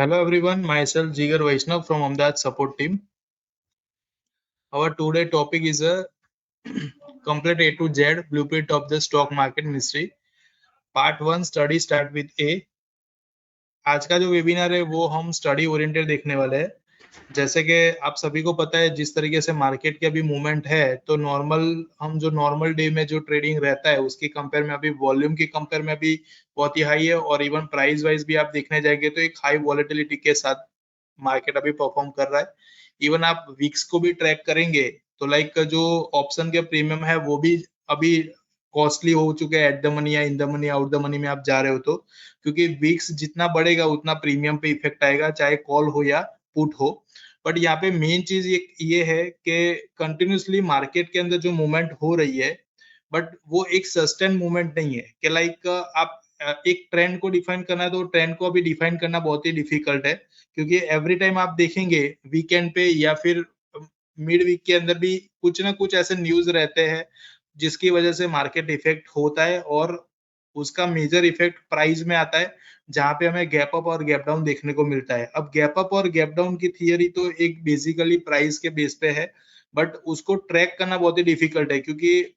Hello everyone, myself Jigar Vaishnav from Ahmedabad support team. Our today topic is a complete A to Z blueprint of the stock market mystery. Part 1 study start with A. आज का जो webinar है वो हम study oriented देखने वाले हैं। जैसे कि आप सभी को पता है जिस तरीके से मार्केट के अभी मूवमेंट है तो नॉर्मल डे में जो ट्रेडिंग रहता है उसकी कंपेयर में अभी वॉल्यूम की कंपेयर में अभी बहुत ही हाई है और इवन प्राइस वाइज भी आप देखने जाएंगे तो एक हाई वॉलेटिलिटी के साथ मार्केट अभी परफॉर्म कर रहा है। इवन आप वीक्स को भी ट्रैक करेंगे तो लाइक जो ऑप्शन के प्रीमियम है वो भी अभी कॉस्टली हो चुके हैं एट द मनी या in the money out the money में आप जा रहे हो तो, क्योंकि वीक्स जितना बढ़ेगा उतना प्रीमियम पे इफेक्ट आएगा चाहे कॉल हो या पुट हो। बट यहाँ पे मेन चीज ये है कि कंटिन्यूसली मार्केट के अंदर जो मूवमेंट हो रही है बट वो एक सस्टेन मूवमेंट नहीं है कि लाइक आप एक ट्रेंड को डिफाइन करना है तो ट्रेंड को अभी डिफाइन करना बहुत ही डिफिकल्ट है, क्योंकि एवरी टाइम आप देखेंगे वीकेंड पे या फिर मिड वीक के अंदर भी कुछ ना कुछ ऐसे न्यूज रहते हैं जिसकी वजह से मार्केट इफेक्ट होता है और उसका मेजर इफेक्ट प्राइस में आता है जहां पे हमें गैप अप और गैप डाउन देखने को मिलता है। अब गैप अप और गैप डाउन की थियरी तो एक बेसिकली प्राइस के बेस पे है, बट उसको ट्रैक करना बहुत ही डिफिकल्ट है क्योंकि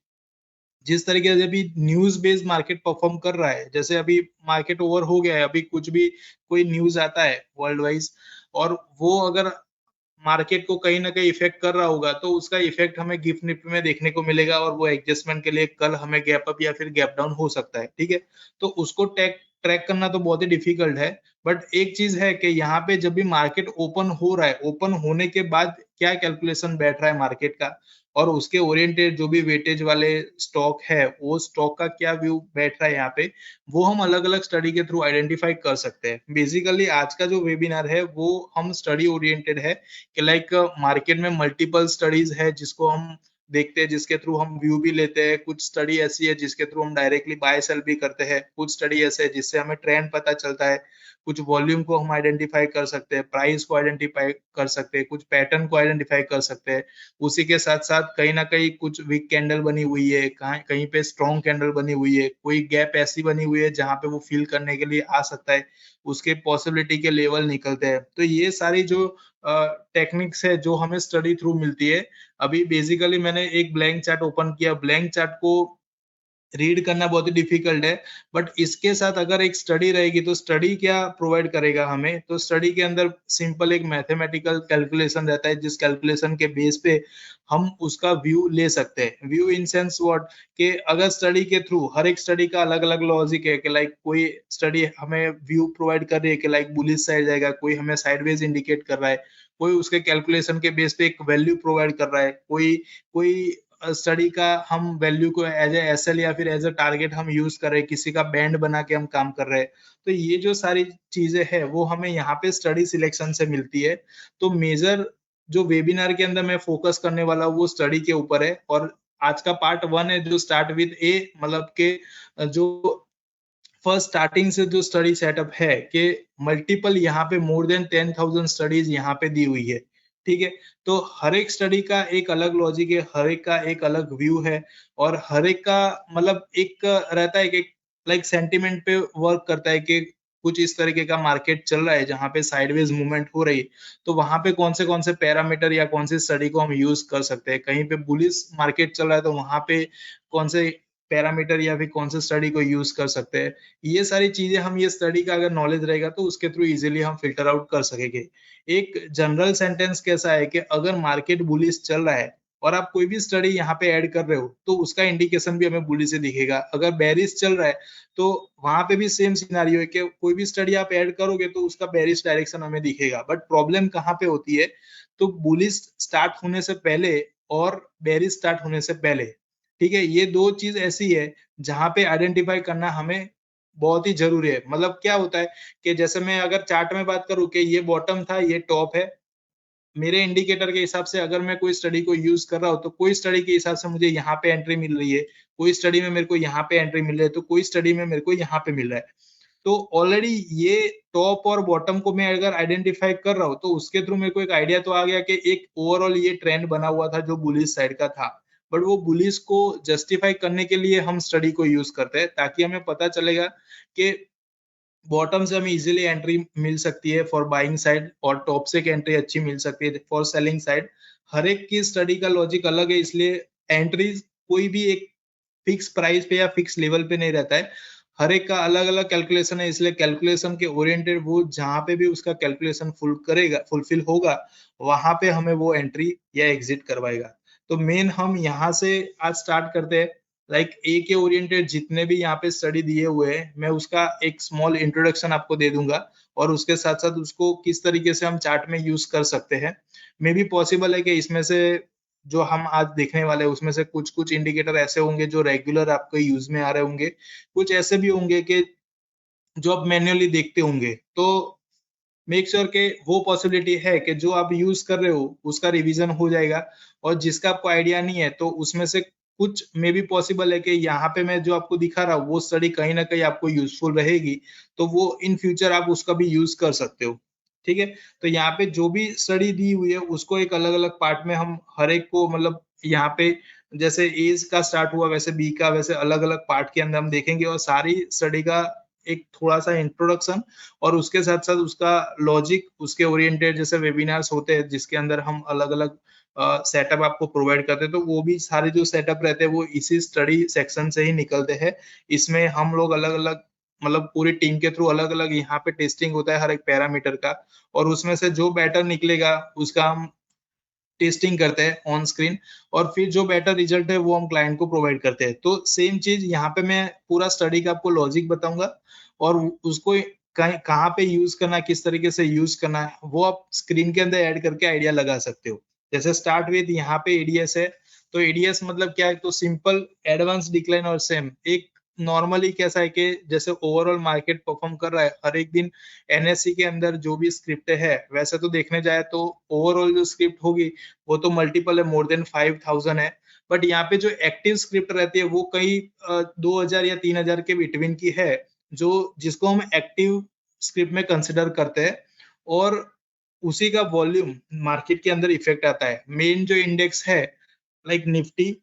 जिस तरीके से अभी न्यूज बेस्ड मार्केट परफॉर्म कर रहा है, जैसे अभी मार्केट ओवर हो गया है, अभी कुछ भी कोई न्यूज आता है वर्ल्ड वाइज और वो अगर मार्केट को कहीं ना कहीं इफेक्ट कर रहा होगा तो उसका इफेक्ट हमें गिफ्ट निफ्टी में देखने को मिलेगा और वो एडजस्टमेंट के लिए कल हमें गैप अप या फिर गैप डाउन हो सकता है। ठीक है, तो उसको ट्रैक ट्रैक करना तो बहुत ही डिफिकल्ट है। बट एक चीज है कि यहाँ पे जब भी मार्केट ओपन हो रहा है, ओपन होने के बाद क्या कैलकुलेशन बैठ रहा है मार्केट का और उसके ओरिएंटेड जो भी वेटेज वाले स्टॉक है वो स्टॉक का क्या व्यू बैठ रहा है यहाँ पे, वो हम अलग अलग स्टडी के थ्रू आइडेंटिफाई कर सकते हैं। बेसिकली आज का जो वेबिनार है वो हम स्टडी ओरिएंटेड है कि लाइक मार्केट में मल्टीपल स्टडीज है जिसको हम देखते हैं, जिसके थ्रू हम व्यू भी लेते हैं। कुछ स्टडी ऐसी है जिसके थ्रू हम डायरेक्टली बाय सेल भी करते हैं, कुछ स्टडी ऐसे है जिससे हमें ट्रेंड पता चलता है, कुछ वॉल्यूम को हम आइडेंटिफाई कर सकते हैं, प्राइस को आइडेंटिफाई कर सकते हैं, कुछ पैटर्न को आइडेंटिफाई कर सकते हैं। उसी के साथ साथ कहीं ना कहीं कुछ वीक कैंडल बनी हुई है, कहीं पे स्ट्रॉन्ग कैंडल बनी हुई है, कोई गैप ऐसी बनी हुई है जहां पे वो फिल करने के लिए आ सकता है, उसके पॉसिबिलिटी के लेवल निकलते हैं। तो ये सारी जो टेक्निक्स है जो हमें स्टडी थ्रू मिलती है। अभी बेसिकली मैंने एक ब्लैंक चार्ट ओपन किया, ब्लैंक चार्ट को रीड करना बहुत ही डिफिकल्ट है, बट इसके साथ अगर एक स्टडी रहेगी तो स्टडी क्या प्रोवाइड करेगा हमें, तो स्टडी के अंदर सिंपल एक मैथमेटिकल कैलकुलेशन रहता है जिस कैलकुलेशन के बेस पे हम उसका व्यू ले सकते हैं। व्यू इन सेंस व्हाट, कि अगर स्टडी के थ्रू हर एक स्टडी का अलग अलग लॉजिक है कि लाइक कोई स्टडी हमें व्यू प्रोवाइड कर रही है कि लाइक बुलिश साइड जाएगा, कोई हमें साइडवेज इंडिकेट कर रहा है, कोई उसके कैलकुलेशन के बेस पे एक वैल्यू प्रोवाइड कर रहा है, कोई कोई स्टडी का हम वैल्यू को एज ए एसएल या फिर एज ए टारगेट हम यूज कर रहे हैं, किसी का बैंड बना के हम काम कर रहे हैं। तो ये जो सारी चीजें हैं वो हमें यहाँ पे स्टडी सिलेक्शन से मिलती है। तो मेजर जो वेबिनार के अंदर मैं फोकस करने वाला हूँ वो स्टडी के ऊपर है और आज का पार्ट 1 है जो स्टार्ट विद ए, मतलब के जो फर्स्ट स्टार्टिंग से जो स्टडी सेटअप है कि मल्टीपल यहाँ पे मोर देन 10,000 स्टडीज यहाँ पे दी हुई है। ठीक है, तो हर एक स्टडी का एक अलग लॉजिक है, हर एक का एक अलग व्यू है और हर एक का मतलब एक रहता है कि लाइक सेंटिमेंट पे वर्क करता है कि कुछ इस तरीके का मार्केट चल रहा है जहां पे साइडवेज मूवमेंट हो रही है, तो वहां पे कौन से पैरामीटर या कौन सी स्टडी को हम यूज कर सकते हैं। कहीं पे बुलिश मार्केट चल रहा है तो वहां पे कौन से पैरामीटर या फिर कौन से स्टडी को यूज कर सकते हैं। ये सारी चीजें हम ये स्टडी का अगर नॉलेज रहेगा तो उसके थ्रू इजीली हम फिल्टर आउट कर सकेंगे। एक जनरल सेंटेंस कैसा है कि अगर मार्केट बुलिश चल रहा है और आप कोई भी स्टडी यहाँ पे ऐड कर रहे हो तो उसका इंडिकेशन भी हमें बुलिश से दिखेगा। अगर बेरिश चल रहा है तो वहां पे भी सेम सिनारियो है कि कोई भी स्टडी आप ऐड करोगे तो उसका बेरिश डायरेक्शन हमें दिखेगा। बट प्रॉब्लम कहाँ पे होती है, तो बुलिश स्टार्ट होने से पहले और बेरिश स्टार्ट होने से पहले, ठीक है, ये दो चीज ऐसी है जहां पे आइडेंटिफाई करना हमें बहुत ही जरूरी है। मतलब क्या होता है कि जैसे मैं अगर चार्ट में बात करूं कि ये बॉटम था ये टॉप है, मेरे इंडिकेटर के हिसाब से अगर मैं कोई स्टडी को यूज कर रहा हूँ तो कोई स्टडी के हिसाब से मुझे यहाँ पे एंट्री मिल रही है, कोई स्टडी में मेरे को यहाँ पे एंट्री मिल रही है, तो कोई स्टडी में मेरे को यहाँ पे मिल रहा है। तो ऑलरेडी ये टॉप और बॉटम को मैं अगर आइडेंटिफाई कर रहा हूँ तो उसके थ्रू मेरे को एक आइडिया तो आ गया कि एक ओवरऑल ये ट्रेंड बना हुआ था जो बुलिश साइड का था। बट वो बुलिश को जस्टिफाई करने के लिए हम स्टडी को यूज करते हैं ताकि हमें पता चलेगा कि बॉटम से हमें इजीली एंट्री मिल सकती है फॉर बाइंग साइड, और टॉप से एंट्री अच्छी मिल सकती है फॉर सेलिंग साइड। हर एक की स्टडी का लॉजिक अलग है, इसलिए एंट्री कोई भी एक फिक्स प्राइस पे या फिक्स लेवल पे नहीं रहता है। हर एक का अलग अलग कैलकुलेशन है, इसलिए कैलकुलेशन के ओरिएंटेड वो जहां पे भी उसका कैलकुलेशन फुलफिल होगा, वहां पे हमें वो एंट्री या एग्जिट करवाएगा। तो मेन हम यहाँ से आज स्टार्ट करते हैं। लाइक ए के ओरिएंटेड जितने भी यहाँ पे स्टडी दिए हुए हैं, मैं उसका एक स्मॉल इंट्रोडक्शन आपको दे दूंगा, और उसके साथ साथ उसको किस तरीके से हम चार्ट में यूज कर सकते हैं। मे भी पॉसिबल है कि इसमें से जो हम आज देखने वाले हैं उसमें से कुछ कुछ इंडिकेटर ऐसे होंगे जो रेगुलर आपके यूज में आ रहे होंगे, कुछ ऐसे भी होंगे कि जो आप मैन्युअली देखते होंगे। तो मेक श्योर के वो पॉसिबिलिटी है कि जो आप यूज कर रहे हो उसका रिवीजन हो जाएगा, और जिसका आपको आइडिया नहीं है तो उसमें से कुछ मे भी पॉसिबल है कि यहाँ पे मैं जो आपको दिखा रहा हूँ वो स्टडी कहीं ना कहीं आपको यूजफुल रहेगी, तो वो इन फ्यूचर आप उसका भी यूज कर सकते हो। ठीक है, तो यहाँ पे जो भी स्टडी दी हुई है उसको एक अलग अलग पार्ट में हम हर एक को, मतलब यहाँ पे जैसे एज का स्टार्ट हुआ वैसे बी का, वैसे अलग अलग पार्ट के अंदर हम देखेंगे, और सारी स्टडी का एक थोड़ा सा इंट्रोडक्शन, और उसके साथ साथ उसका लॉजिक, उसके ओरिएंटेड जैसे वेबिनार्स होते हैं जिसके अंदर हम अलग अलग सेटअप आपको प्रोवाइड करते हैं, तो वो भी सारे जो सेटअप रहते हैं वो इसी स्टडी सेक्शन से ही निकलते हैं। इसमें हम लोग अलग अलग, मतलब पूरी टीम के थ्रू अलग अलग यहाँ पे टेस्टिंग होता है हर एक पैरामीटर का, और उसमें से जो बेटर निकलेगा उसका हम टेस्टिंग करते हैं ऑन स्क्रीन, और फिर जो बेटर रिजल्ट है वो हम क्लाइंट को प्रोवाइड करते हैं। तो सेम चीज यहाँ पे मैं पूरा स्टडी का आपको लॉजिक बताऊंगा, और उसको कहाँ पे यूज करना है, किस तरीके से यूज करना है, वो आप स्क्रीन के अंदर ऐड करके आइडिया लगा सकते हो। जैसे स्टार्ट विद यहाँ पे एडीएस है, तो एडीएस मतलब क्या है, तो सिंपल एडवांस डिक्लाइन और सेम। एक नॉर्मली कैसा है कि जैसे ओवरऑल मार्केट परफॉर्म कर रहा है हर एक दिन, एनएससी के अंदर जो भी स्क्रिप्ट है, वैसे तो देखने जाए तो ओवरऑल जो स्क्रिप्ट होगी वो तो मल्टीपल है, मोर देन 5000 है। बट यहाँ पे जो एक्टिव स्क्रिप्ट रहती है वो कई 2000 या 3000 के बिटवीन की है, जो जिसको हम एक्टिव स्क्रिप्ट में कंसिडर करते हैं, और उसी का वॉल्यूम मार्केट के अंदर इफेक्ट आता है। मेन जो इंडेक्स है लाइक निफ्टी,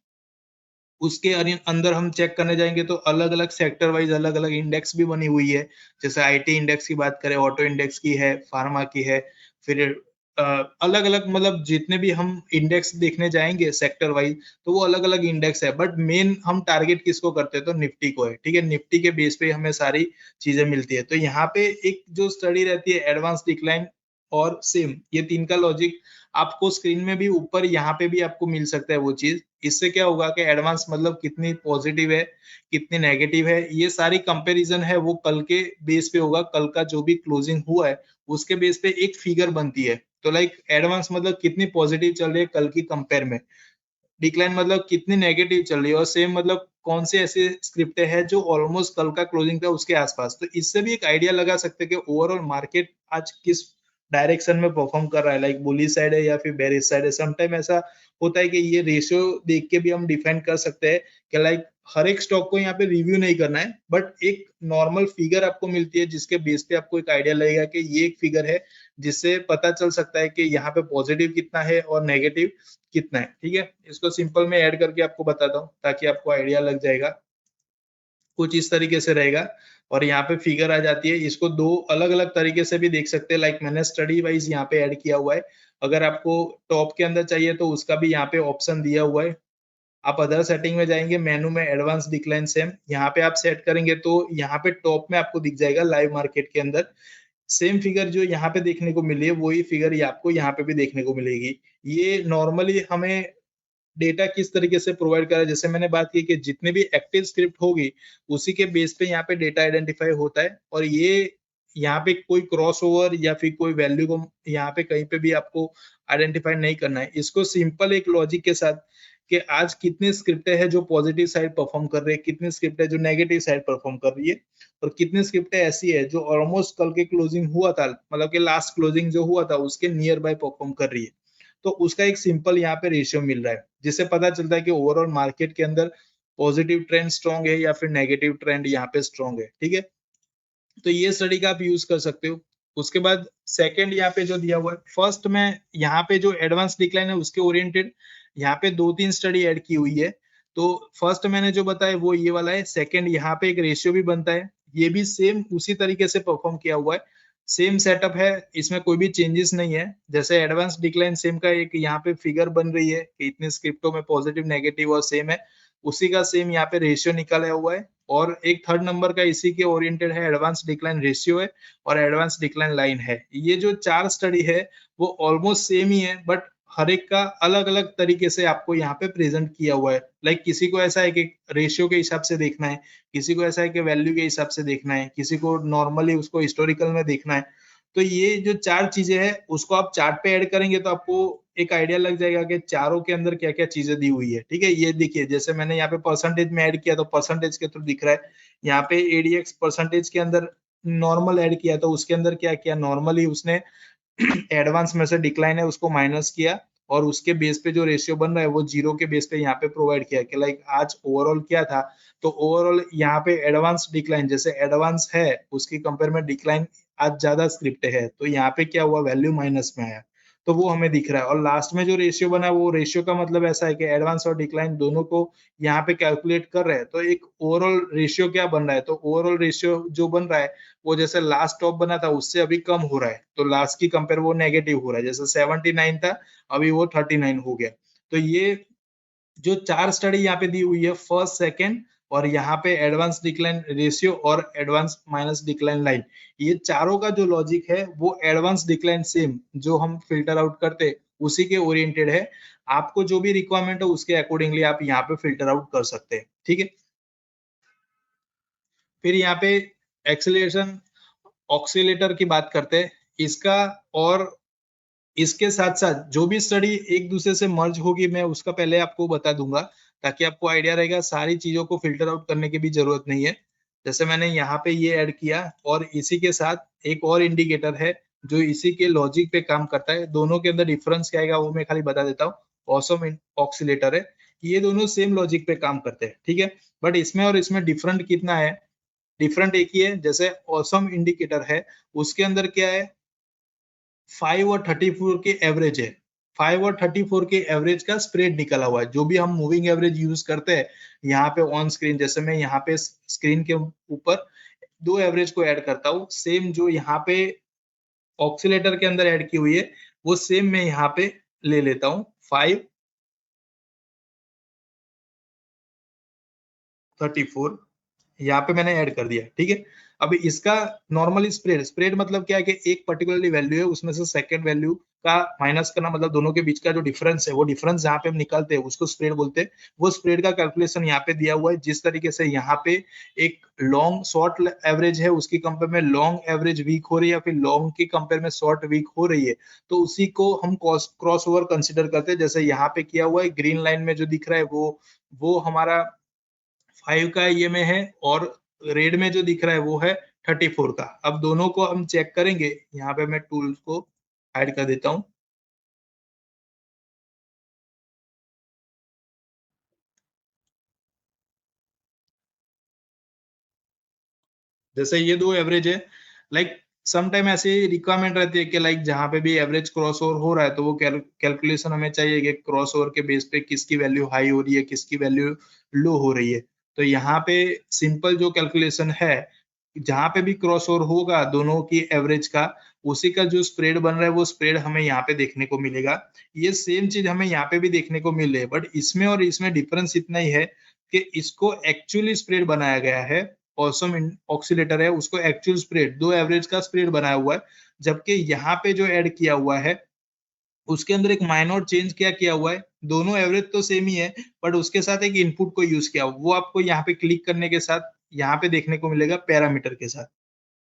उसके अंदर हम चेक करने जाएंगे तो अलग अलग सेक्टर वाइज अलग अलग इंडेक्स भी बनी हुई है। जैसे आईटी इंडेक्स की बात करें, ऑटो इंडेक्स की है, फार्मा की है, फिर अलग अलग, मतलब जितने भी हम इंडेक्स देखने जाएंगे सेक्टर वाइज, तो वो अलग अलग इंडेक्स है, बट मेन हम टारगेट किसको करते हैं, तो निफ्टी को है। ठीक है, निफ्टी के बेस पे हमें सारी चीजें मिलती है। तो यहाँ पे एक जो स्टडी रहती है एडवांस डिक्लाइन और सिम, ये तीन का लॉजिक आपको स्क्रीन में भी ऊपर यहाँ पे भी आपको मिल सकता है वो चीज। इससे क्या होगा कि एडवांस मतलब कितनी पॉजिटिव है, कितनी नेगेटिव है, ये सारी कंपैरिजन है वो कल के बेस पे होगा। कल का जो भी क्लोजिंग हुआ है उसके बेस पे एक फिगर बनती है। तो लाइक एडवांस मतलब कितनी पॉजिटिव चल रही है कल की कंपेयर में, डिक्लाइन मतलब कितनी नेगेटिव चल रही है, और सेम मतलब कौन से ऐसे स्क्रिप्ट है जो ऑलमोस्ट कल का क्लोजिंग था उसके आसपास। तो इससे भी एक आइडिया लगा सकते हैं कि ओवरऑल मार्केट आज किस डायरेक्शन में परफॉर्म कर रहा है, लाइक बुलिश साइड है या फिर बेरिश साइड है। समटाइम ऐसा होता है कि ये रेशियो देख के भी हम डिफाइन कर सकते हैं कि लाइक हर एक स्टॉक को यहाँ पे रिव्यू नहीं करना है, बट एक नॉर्मल फिगर आपको मिलती है जिसके बेस पे आपको एक आइडिया लगेगा कि ये एक फिगर है, जिससे पता चल सकता है कि यहाँ पे पॉजिटिव कितना है और नेगेटिव कितना है। ठीक है, इसको सिंपल में ऐड करके आपको बताता हूँ ताकि आपको आइडिया लग जाएगा। कुछ इस तरीके से रहेगा, और यहाँ पे फिगर आ जाती है। इसको दो अलग अलग तरीके से भी देख सकते हैं, लाइक मैंने स्टडी वाइज यहाँ पे ऐड किया हुआ है। अगर आपको टॉप के अंदर चाहिए तो उसका भी यहाँ पे ऑप्शन दिया हुआ है। आप अदर सेटिंग में जाएंगे, मेनू में एडवांस डिक्लाइन सेम, यहाँ पे आप सेट करेंगे तो यहाँ पे टॉप में आपको दिख जाएगा लाइव मार्केट के अंदर। सेम फिगर जो यहाँ पे देखने को मिली है वही फिगर ये आपको यहाँ पे भी देखने को मिलेगी। ये नॉर्मली हमें डेटा किस तरीके से प्रोवाइड करा, जैसे मैंने बात की कि जितने भी एक्टिव स्क्रिप्ट होगी उसी के बेस पे यहाँ पे डेटा आइडेंटिफाई होता है, और ये यहाँ पे कोई क्रॉस ओवर या फिर कोई वैल्यू को यहाँ पे कहीं पे भी आपको आइडेंटिफाई नहीं करना है। इसको सिंपल एक लॉजिक के साथ कि आज कितनी स्क्रिप्ट है जो पॉजिटिव साइड परफॉर्म कर रही है, कितनी स्क्रिप्ट है जो नेगेटिव साइड परफॉर्म कर रही है, और कितनी स्क्रिप्ट ऐसी है जो ऑलमोस्ट कल के क्लोजिंग हुआ था, मतलब कि लास्ट क्लोजिंग जो हुआ था उसके नियर बाय परफॉर्म कर रही है। तो उसका एक सिंपल यहाँ पे रेशियो मिल रहा है, जिससे पता चलता है कि ओवरऑल मार्केट के अंदर पॉजिटिव ट्रेंड स्ट्रॉन्ग है या फिर नेगेटिव ट्रेंड यहाँ पे स्ट्रॉन्ग है। ठीक है, तो ये स्टडी का आप यूज कर सकते हो। उसके बाद सेकंड यहाँ पे जो दिया हुआ है, फर्स्ट में यहाँ पे जो एडवांस डिक्लाइन है उसके ओरिएंटेड यहाँ पे दो तीन स्टडी ऐड की हुई है। तो फर्स्ट मैंने जो बताया वो ये वाला है, सेकंड यहाँ पे एक रेशियो भी बनता है ये भी सेम उसी तरीके से परफॉर्म किया हुआ है, सेम सेटअप है, इसमें कोई भी चेंजेस नहीं है। जैसे एडवांस डिक्लाइन सेम का एक यहाँ पे फिगर बन रही है कि इतने स्क्रिप्टों में पॉजिटिव नेगेटिव और सेम है, उसी का सेम यहाँ पे रेशियो निकाला हुआ है। और एक थर्ड नंबर का इसी के ओरिएंटेड है, एडवांस डिक्लाइन रेशियो है और एडवांस डिक्लाइन लाइन है। ये जो 4 स्टडी है वो ऑलमोस्ट सेम ही है, बट हर एक का अलग अलग तरीके से आपको यहाँ पे प्रेजेंट किया हुआ है। लाइक किसी को ऐसा है कि रेशियो के हिसाब से देखना है, किसी को ऐसा है कि वैल्यू के हिसाब से देखना है, किसी को नॉर्मली उसको हिस्टोरिकल में देखना है। तो ये जो 4 चीजें हैं उसको आप चार्ट पे ऐड करेंगे तो आपको एक आइडिया लग जाएगा कि चारों के अंदर क्या क्या चीजें दी हुई है। ठीक है, ये देखिए जैसे मैंने यहाँ पे परसेंटेज में ऐड किया तो परसेंटेज के थ्रू दिख रहा है। यहाँ पे एडीएक्स परसेंटेज के अंदर नॉर्मल ऐड किया तो उसके अंदर क्या किया, नॉर्मली उसने एडवांस में से डिक्लाइन है उसको माइनस किया और उसके बेस पे जो रेशियो बन रहा है वो जीरो के बेस पे यहाँ पे प्रोवाइड किया कि लाइक आज ओवरऑल क्या था। तो ओवरऑल यहाँ पे एडवांस डिक्लाइन, जैसे एडवांस है उसकी कंपेयर में डिक्लाइन आज ज्यादा स्क्रिप्ट है तो यहाँ पे क्या हुआ, वैल्यू माइनस में आया, तो वो हमें दिख रहा है। और लास्ट में जो रेशियो बना है वो रेशियो का मतलब ऐसा है कि एडवांस और डिक्लाइन दोनों को यहाँ पे कैलकुलेट कर रहे हैं तो एक ओवरऑल रेशियो क्या बन रहा है, तो ओवरऑल रेशियो जो बन रहा है वो जैसे लास्ट टॉप बना था उससे अभी कम हो रहा है, तो लास्ट की कंपेयर वो नेगेटिव हो रहा है, जैसे 79 था अभी वो 39 हो गया। तो ये जो 4 स्टडी यहाँ पे दी हुई है, फर्स्ट सेकंड और यहाँ पे एडवांस डिक्लाइन रेशियो और एडवांस माइनस डिक्लाइन लाइन, ये चारों का जो लॉजिक है वो एडवांस डिक्लाइन सेम जो हम फिल्टर आउट करते उसी के ओरिएंटेड है। आपको जो भी रिक्वायरमेंट है उसके अकॉर्डिंगली आप यहाँ पे फिल्टर आउट कर सकते हैं। ठीक है, फिर यहाँ पे एक्सेलरेशन ऑक्सीलेटर की बात करते हैं इसका, और इसके साथ साथ जो भी स्टडी एक दूसरे से मर्ज होगी मैं उसका पहले आपको बता दूंगा ताकि आपको आइडिया रहेगा, सारी चीजों को फिल्टर आउट करने की भी जरूरत नहीं है। जैसे मैंने यहाँ पे ये ऐड किया और इसी के साथ एक और इंडिकेटर है जो इसी के लॉजिक पे काम करता है, दोनों के अंदर डिफरेंस क्या आएगा वो मैं खाली बता देता हूँ। ऑसम ऑक्सीलेटर है, ये दोनों सेम लॉजिक पे काम करते हैं। ठीक है, बट इसमें और इसमें डिफरेंट कितना है, डिफरेंट एक ही है। जैसे ऑसम इंडिकेटर है उसके अंदर क्या है, 5 और 34 के एवरेज है, 5 और 34 के एवरेज का स्प्रेड निकला हुआ है। जो भी हम मूविंग एवरेज यूज करते हैं यहाँ पे ऑन स्क्रीन, जैसे मैं यहाँ पे स्क्रीन के ऊपर दो एवरेज को ऐड करता हूँ, सेम जो यहाँ पे ऑक्सीलेटर के अंदर ऐड की हुई है वो सेम मैं यहाँ पे ले लेता हूँ, 5 34 यहाँ पे मैंने ऐड कर दिया। ठीक है, अब इसका नॉर्मली स्प्रेड, स्प्रेड मतलब क्या है कि एक पर्टिकुलरली वैल्यू है उसमें से सेकंड वैल्यू का माइनस करना, मतलब दोनों के बीच का जो डिफरेंस है वो डिफरेंस जहाँ पे हम निकालते हैं उसको स्प्रेड बोलते हैं। वो स्प्रेड का कैलकुलेशन यहाँ पे दिया हुआ है, जिस तरीके से यहाँ पे एक लॉन्ग शॉर्ट एवरेज है उसकी कंपेयर में लॉन्ग एवरेज वीक हो रही है या फिर लॉन्ग की कंपेयर में शॉर्ट वीक हो रही है, तो उसी को हम क्रॉस ओवर कंसिडर करते हैं। जैसे यहाँ पे किया हुआ है, ग्रीन लाइन में जो दिख रहा है वो हमारा 5 का ये में है और रेड में जो दिख रहा है वो है 34 का। अब दोनों को हम चेक करेंगे, यहाँ पे मैं टूल्स को ऐड कर देता हूँ। जैसे ये दो एवरेज है, लाइक सम टाइम ऐसी रिक्वायरमेंट रहती है कि लाइक जहाँ पे भी एवरेज क्रॉस ओवर हो रहा है तो वो कैलकुलेशन हमें चाहिए कि क्रॉस ओवर के बेस पे किसकी वैल्यू हाई हो रही है किसकी वैल्यू लो हो रही है। तो यहाँ पे सिंपल जो कैलकुलेशन है, जहाँ पे भी क्रॉस ओवर होगा दोनों की एवरेज का, उसी का जो स्प्रेड बन रहा है वो स्प्रेड हमें यहाँ पे देखने को मिलेगा। ये सेम चीज हमें यहाँ पे भी देखने को मिल रही है, बट इसमें और इसमें डिफरेंस इतना ही है कि इसको एक्चुअली स्प्रेड बनाया गया है, ऑसम ऑक्सीलेटर है उसको एक्चुअल स्प्रेड दो एवरेज का स्प्रेड बनाया हुआ है, जबकि यहाँ पे जो ऐड किया हुआ है उसके अंदर एक माइनर चेंज क्या किया हुआ है, दोनों एवरेज तो सेम ही है बट उसके साथ एक इनपुट को यूज किया, वो आपको यहाँ पे क्लिक करने के साथ यहाँ पे देखने को मिलेगा पैरामीटर के साथ।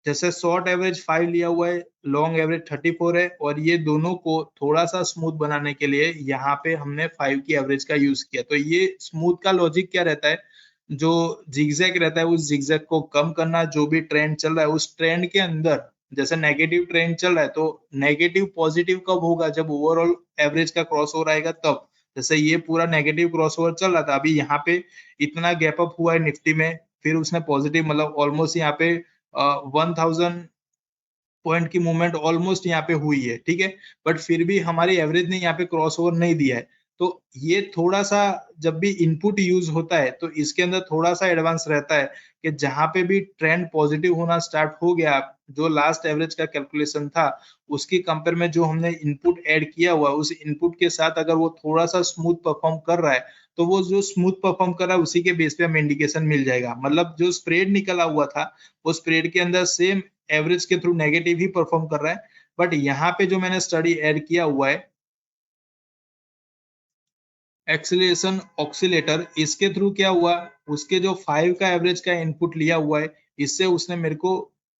जैसे शॉर्ट एवरेज 5 लिया हुआ है, लॉन्ग एवरेज 34 है, और ये दोनों को थोड़ा सा स्मूथ बनाने के लिए यहाँ पे हमने 5 की एवरेज का यूज किया। तो ये स्मूथ का लॉजिक क्या रहता है, जो जिगजैग रहता है उस जिगजैग को कम करना, जो भी ट्रेंड चल रहा है उस ट्रेंड के अंदर, जैसे नेगेटिव ट्रेंड चल रहा है तो नेगेटिव पॉजिटिव कब होगा, जब ओवरऑल एवरेज का क्रॉस ओवर आएगा तब। जैसे ये पूरा नेगेटिव क्रॉस ओवर चल रहा था, अभी यहाँ पे इतना गैप अप हुआ है निफ्टी में, फिर उसने पॉजिटिव मतलब ऑलमोस्ट यहाँ पे 1000 पॉइंट की मूवमेंट ऑलमोस्ट यहाँ पे हुई है। ठीक है, बट फिर भी हमारी एवरेज ने यहाँ पे क्रॉस ओवर नहीं दिया है, तो ये थोड़ा सा जब भी इनपुट यूज होता है तो इसके अंदर थोड़ा सा एडवांस रहता है कि जहां पे भी ट्रेंड पॉजिटिव होना स्टार्ट हो गया, जो लास्ट एवरेज का कैलकुलेशन था उसकी कंपेयर में जो हमने इनपुट ऐड किया हुआ उस इनपुट के साथ अगर वो थोड़ा सा स्मूथ परफॉर्म कर रहा है तो वो जो स्मूथ परफॉर्म कर रहा है उसी के बेस पे हमें इंडिकेशन मिल जाएगा। मतलब जो स्प्रेड निकला हुआ था वो स्प्रेड के अंदर सेम एवरेज के थ्रू नेगेटिव ही परफॉर्म कर रहा है, बट यहाँ पे जो मैंने स्टडी ऐड किया हुआ है एक्सीलरेशन ऑक्सीलेटर, इसके थ्रू क्या हुआ, उसके जो 5 का एवरेज का इनपुट लिया हुआ है इससे उसने मेरे को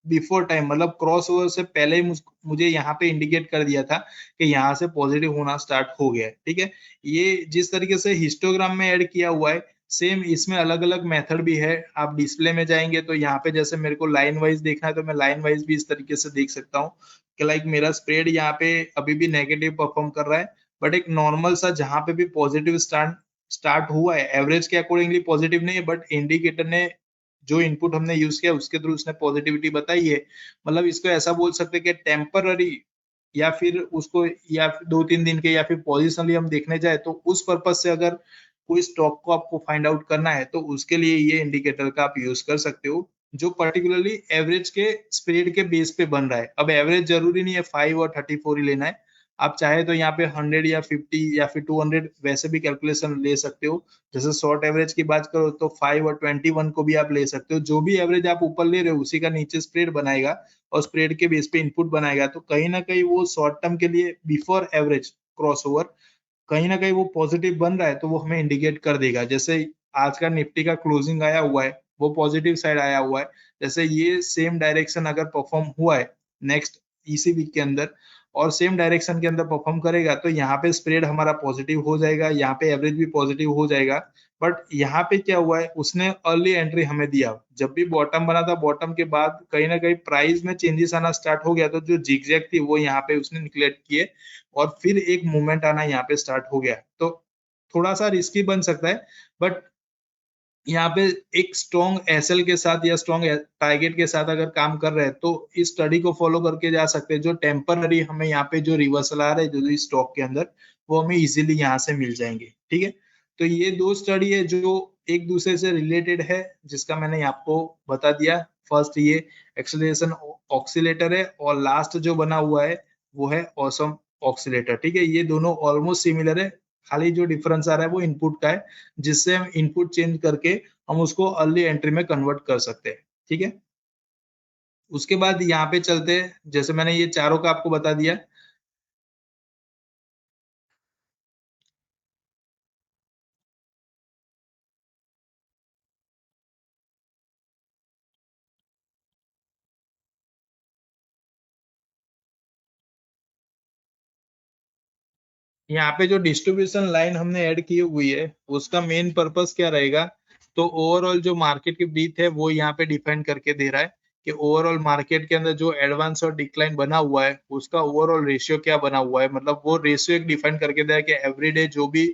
बिफोर टाइम मतलब क्रॉस ओवर से पहले ही मुझे यहाँ पे इंडिकेट कर दिया था कि यहाँ से पॉजिटिव होना स्टार्ट हो गया है। ठीक है, ये जिस तरीके से हिस्टोग्राम में ऐड किया हुआ है सेम इसमें अलग अलग मेथड भी है। आप डिस्प्ले में जाएंगे तो यहाँ पे जैसे मेरे को लाइन वाइज देखना है तो मैं लाइन वाइज भी इस तरीके से देख सकता हूँ कि लाइक मेरा स्प्रेड यहाँ पे अभी भी नेगेटिव परफॉर्म कर रहा है, बट एक नॉर्मल सा जहां पे भी पॉजिटिव स्टार्ट हुआ है एवरेज के अकॉर्डिंगली पॉजिटिव नहीं है, बट इंडिकेटर ने जो इनपुट हमने यूज किया उसके थ्रू उसने पॉजिटिविटी बताई है। मतलब इसको ऐसा बोल सकते हैं कि टेम्पररी या फिर उसको या फिर 2-3 दिन के या फिर पोजिशनली हम देखने जाए तो उस पर्पज से अगर कोई स्टॉक को आपको फाइंड आउट करना है तो उसके लिए ये इंडिकेटर का आप यूज कर सकते हो जो पर्टिकुलरली एवरेज के स्प्रेड के बेस पे बन रहा है। अब एवरेज जरूरी नहीं है 5 और 34 ही लेना है, आप चाहे तो यहाँ पे 100 या 50 या फिर 200 वैसे भी कैलकुलेशन ले सकते हो। जैसे शॉर्ट एवरेज की बात करो तो 5 और 21 को भी आप ले सकते हो, जो भी एवरेज आप ऊपर ले रहे हो उसी का नीचे स्प्रेड बनाएगा और स्प्रेड के बेस पे इनपुट बनाएगा, तो कहीं ना कहीं वो शॉर्ट टर्म के लिए बिफोर एवरेज क्रॉस ओवर कहीं ना कहीं वो पॉजिटिव बन रहा है तो वो हमें इंडिकेट कर देगा। जैसे आज का निफ्टी का क्लोजिंग आया हुआ है वो पॉजिटिव साइड आया हुआ है, जैसे ये सेम डायरेक्शन अगर परफॉर्म हुआ है नेक्स्ट इसी वीक के अंदर और सेम डायरेक्शन के अंदर परफॉर्म करेगा तो यहाँ पे स्प्रेड हमारा पॉजिटिव हो जाएगा, यहाँ पे एवरेज भी पॉजिटिव हो जाएगा। बट यहाँ पे क्या हुआ है उसने अर्ली एंट्री हमें दिया, जब भी बॉटम बना था बॉटम के बाद कहीं ना कहीं प्राइस में चेंजेस आना स्टार्ट हो गया तो जो जिगजैग थी वो यहाँ पे उसने निकलेक्ट किए और फिर एक मूवमेंट आना यहाँ पे स्टार्ट हो गया, तो थोड़ा सा रिस्की बन सकता है। बट यहाँ पे एक स्ट्रॉन्ग एसएल के साथ या स्ट्रॉन्ग टारगेट के साथ अगर काम कर रहे हैं तो इस स्टडी को फॉलो करके जा सकते हैं, जो टेम्पररी हमें यहाँ पे जो रिवर्सल आ रहे हैं जो इस स्टॉक के अंदर वो हमें इजीली यहाँ से मिल जाएंगे। ठीक है, तो ये दो स्टडी है जो एक दूसरे से रिलेटेड है जिसका मैंने आपको बता दिया। फर्स्ट ये एक्सेलरेशन ऑक्सीलेटर है और लास्ट जो बना हुआ है वो है ऑसम ऑक्सीलेटर। ठीक है, ये दोनों ऑलमोस्ट सिमिलर है, खाली जो डिफरेंस आ रहा है वो इनपुट का है जिससे हम इनपुट चेंज करके हम उसको अर्ली एंट्री में कन्वर्ट कर सकते हैं। ठीक है, उसके बाद यहाँ पे चलते हैं, जैसे मैंने ये चारों का आपको बता दिया। यहाँ पे जो डिस्ट्रीब्यूशन लाइन हमने ऐड की हुई है उसका मेन पर्पस क्या रहेगा, तो ओवरऑल जो मार्केट की ब्रीथ है वो यहाँ पे डिफाइन करके दे रहा है कि ओवरऑल मार्केट के अंदर जो एडवांस और डिक्लाइन बना हुआ है उसका ओवरऑल रेशियो क्या बना हुआ है। मतलब वो रेशियो एक डिफाइन करके दे रहा है कि एवरीडे जो भी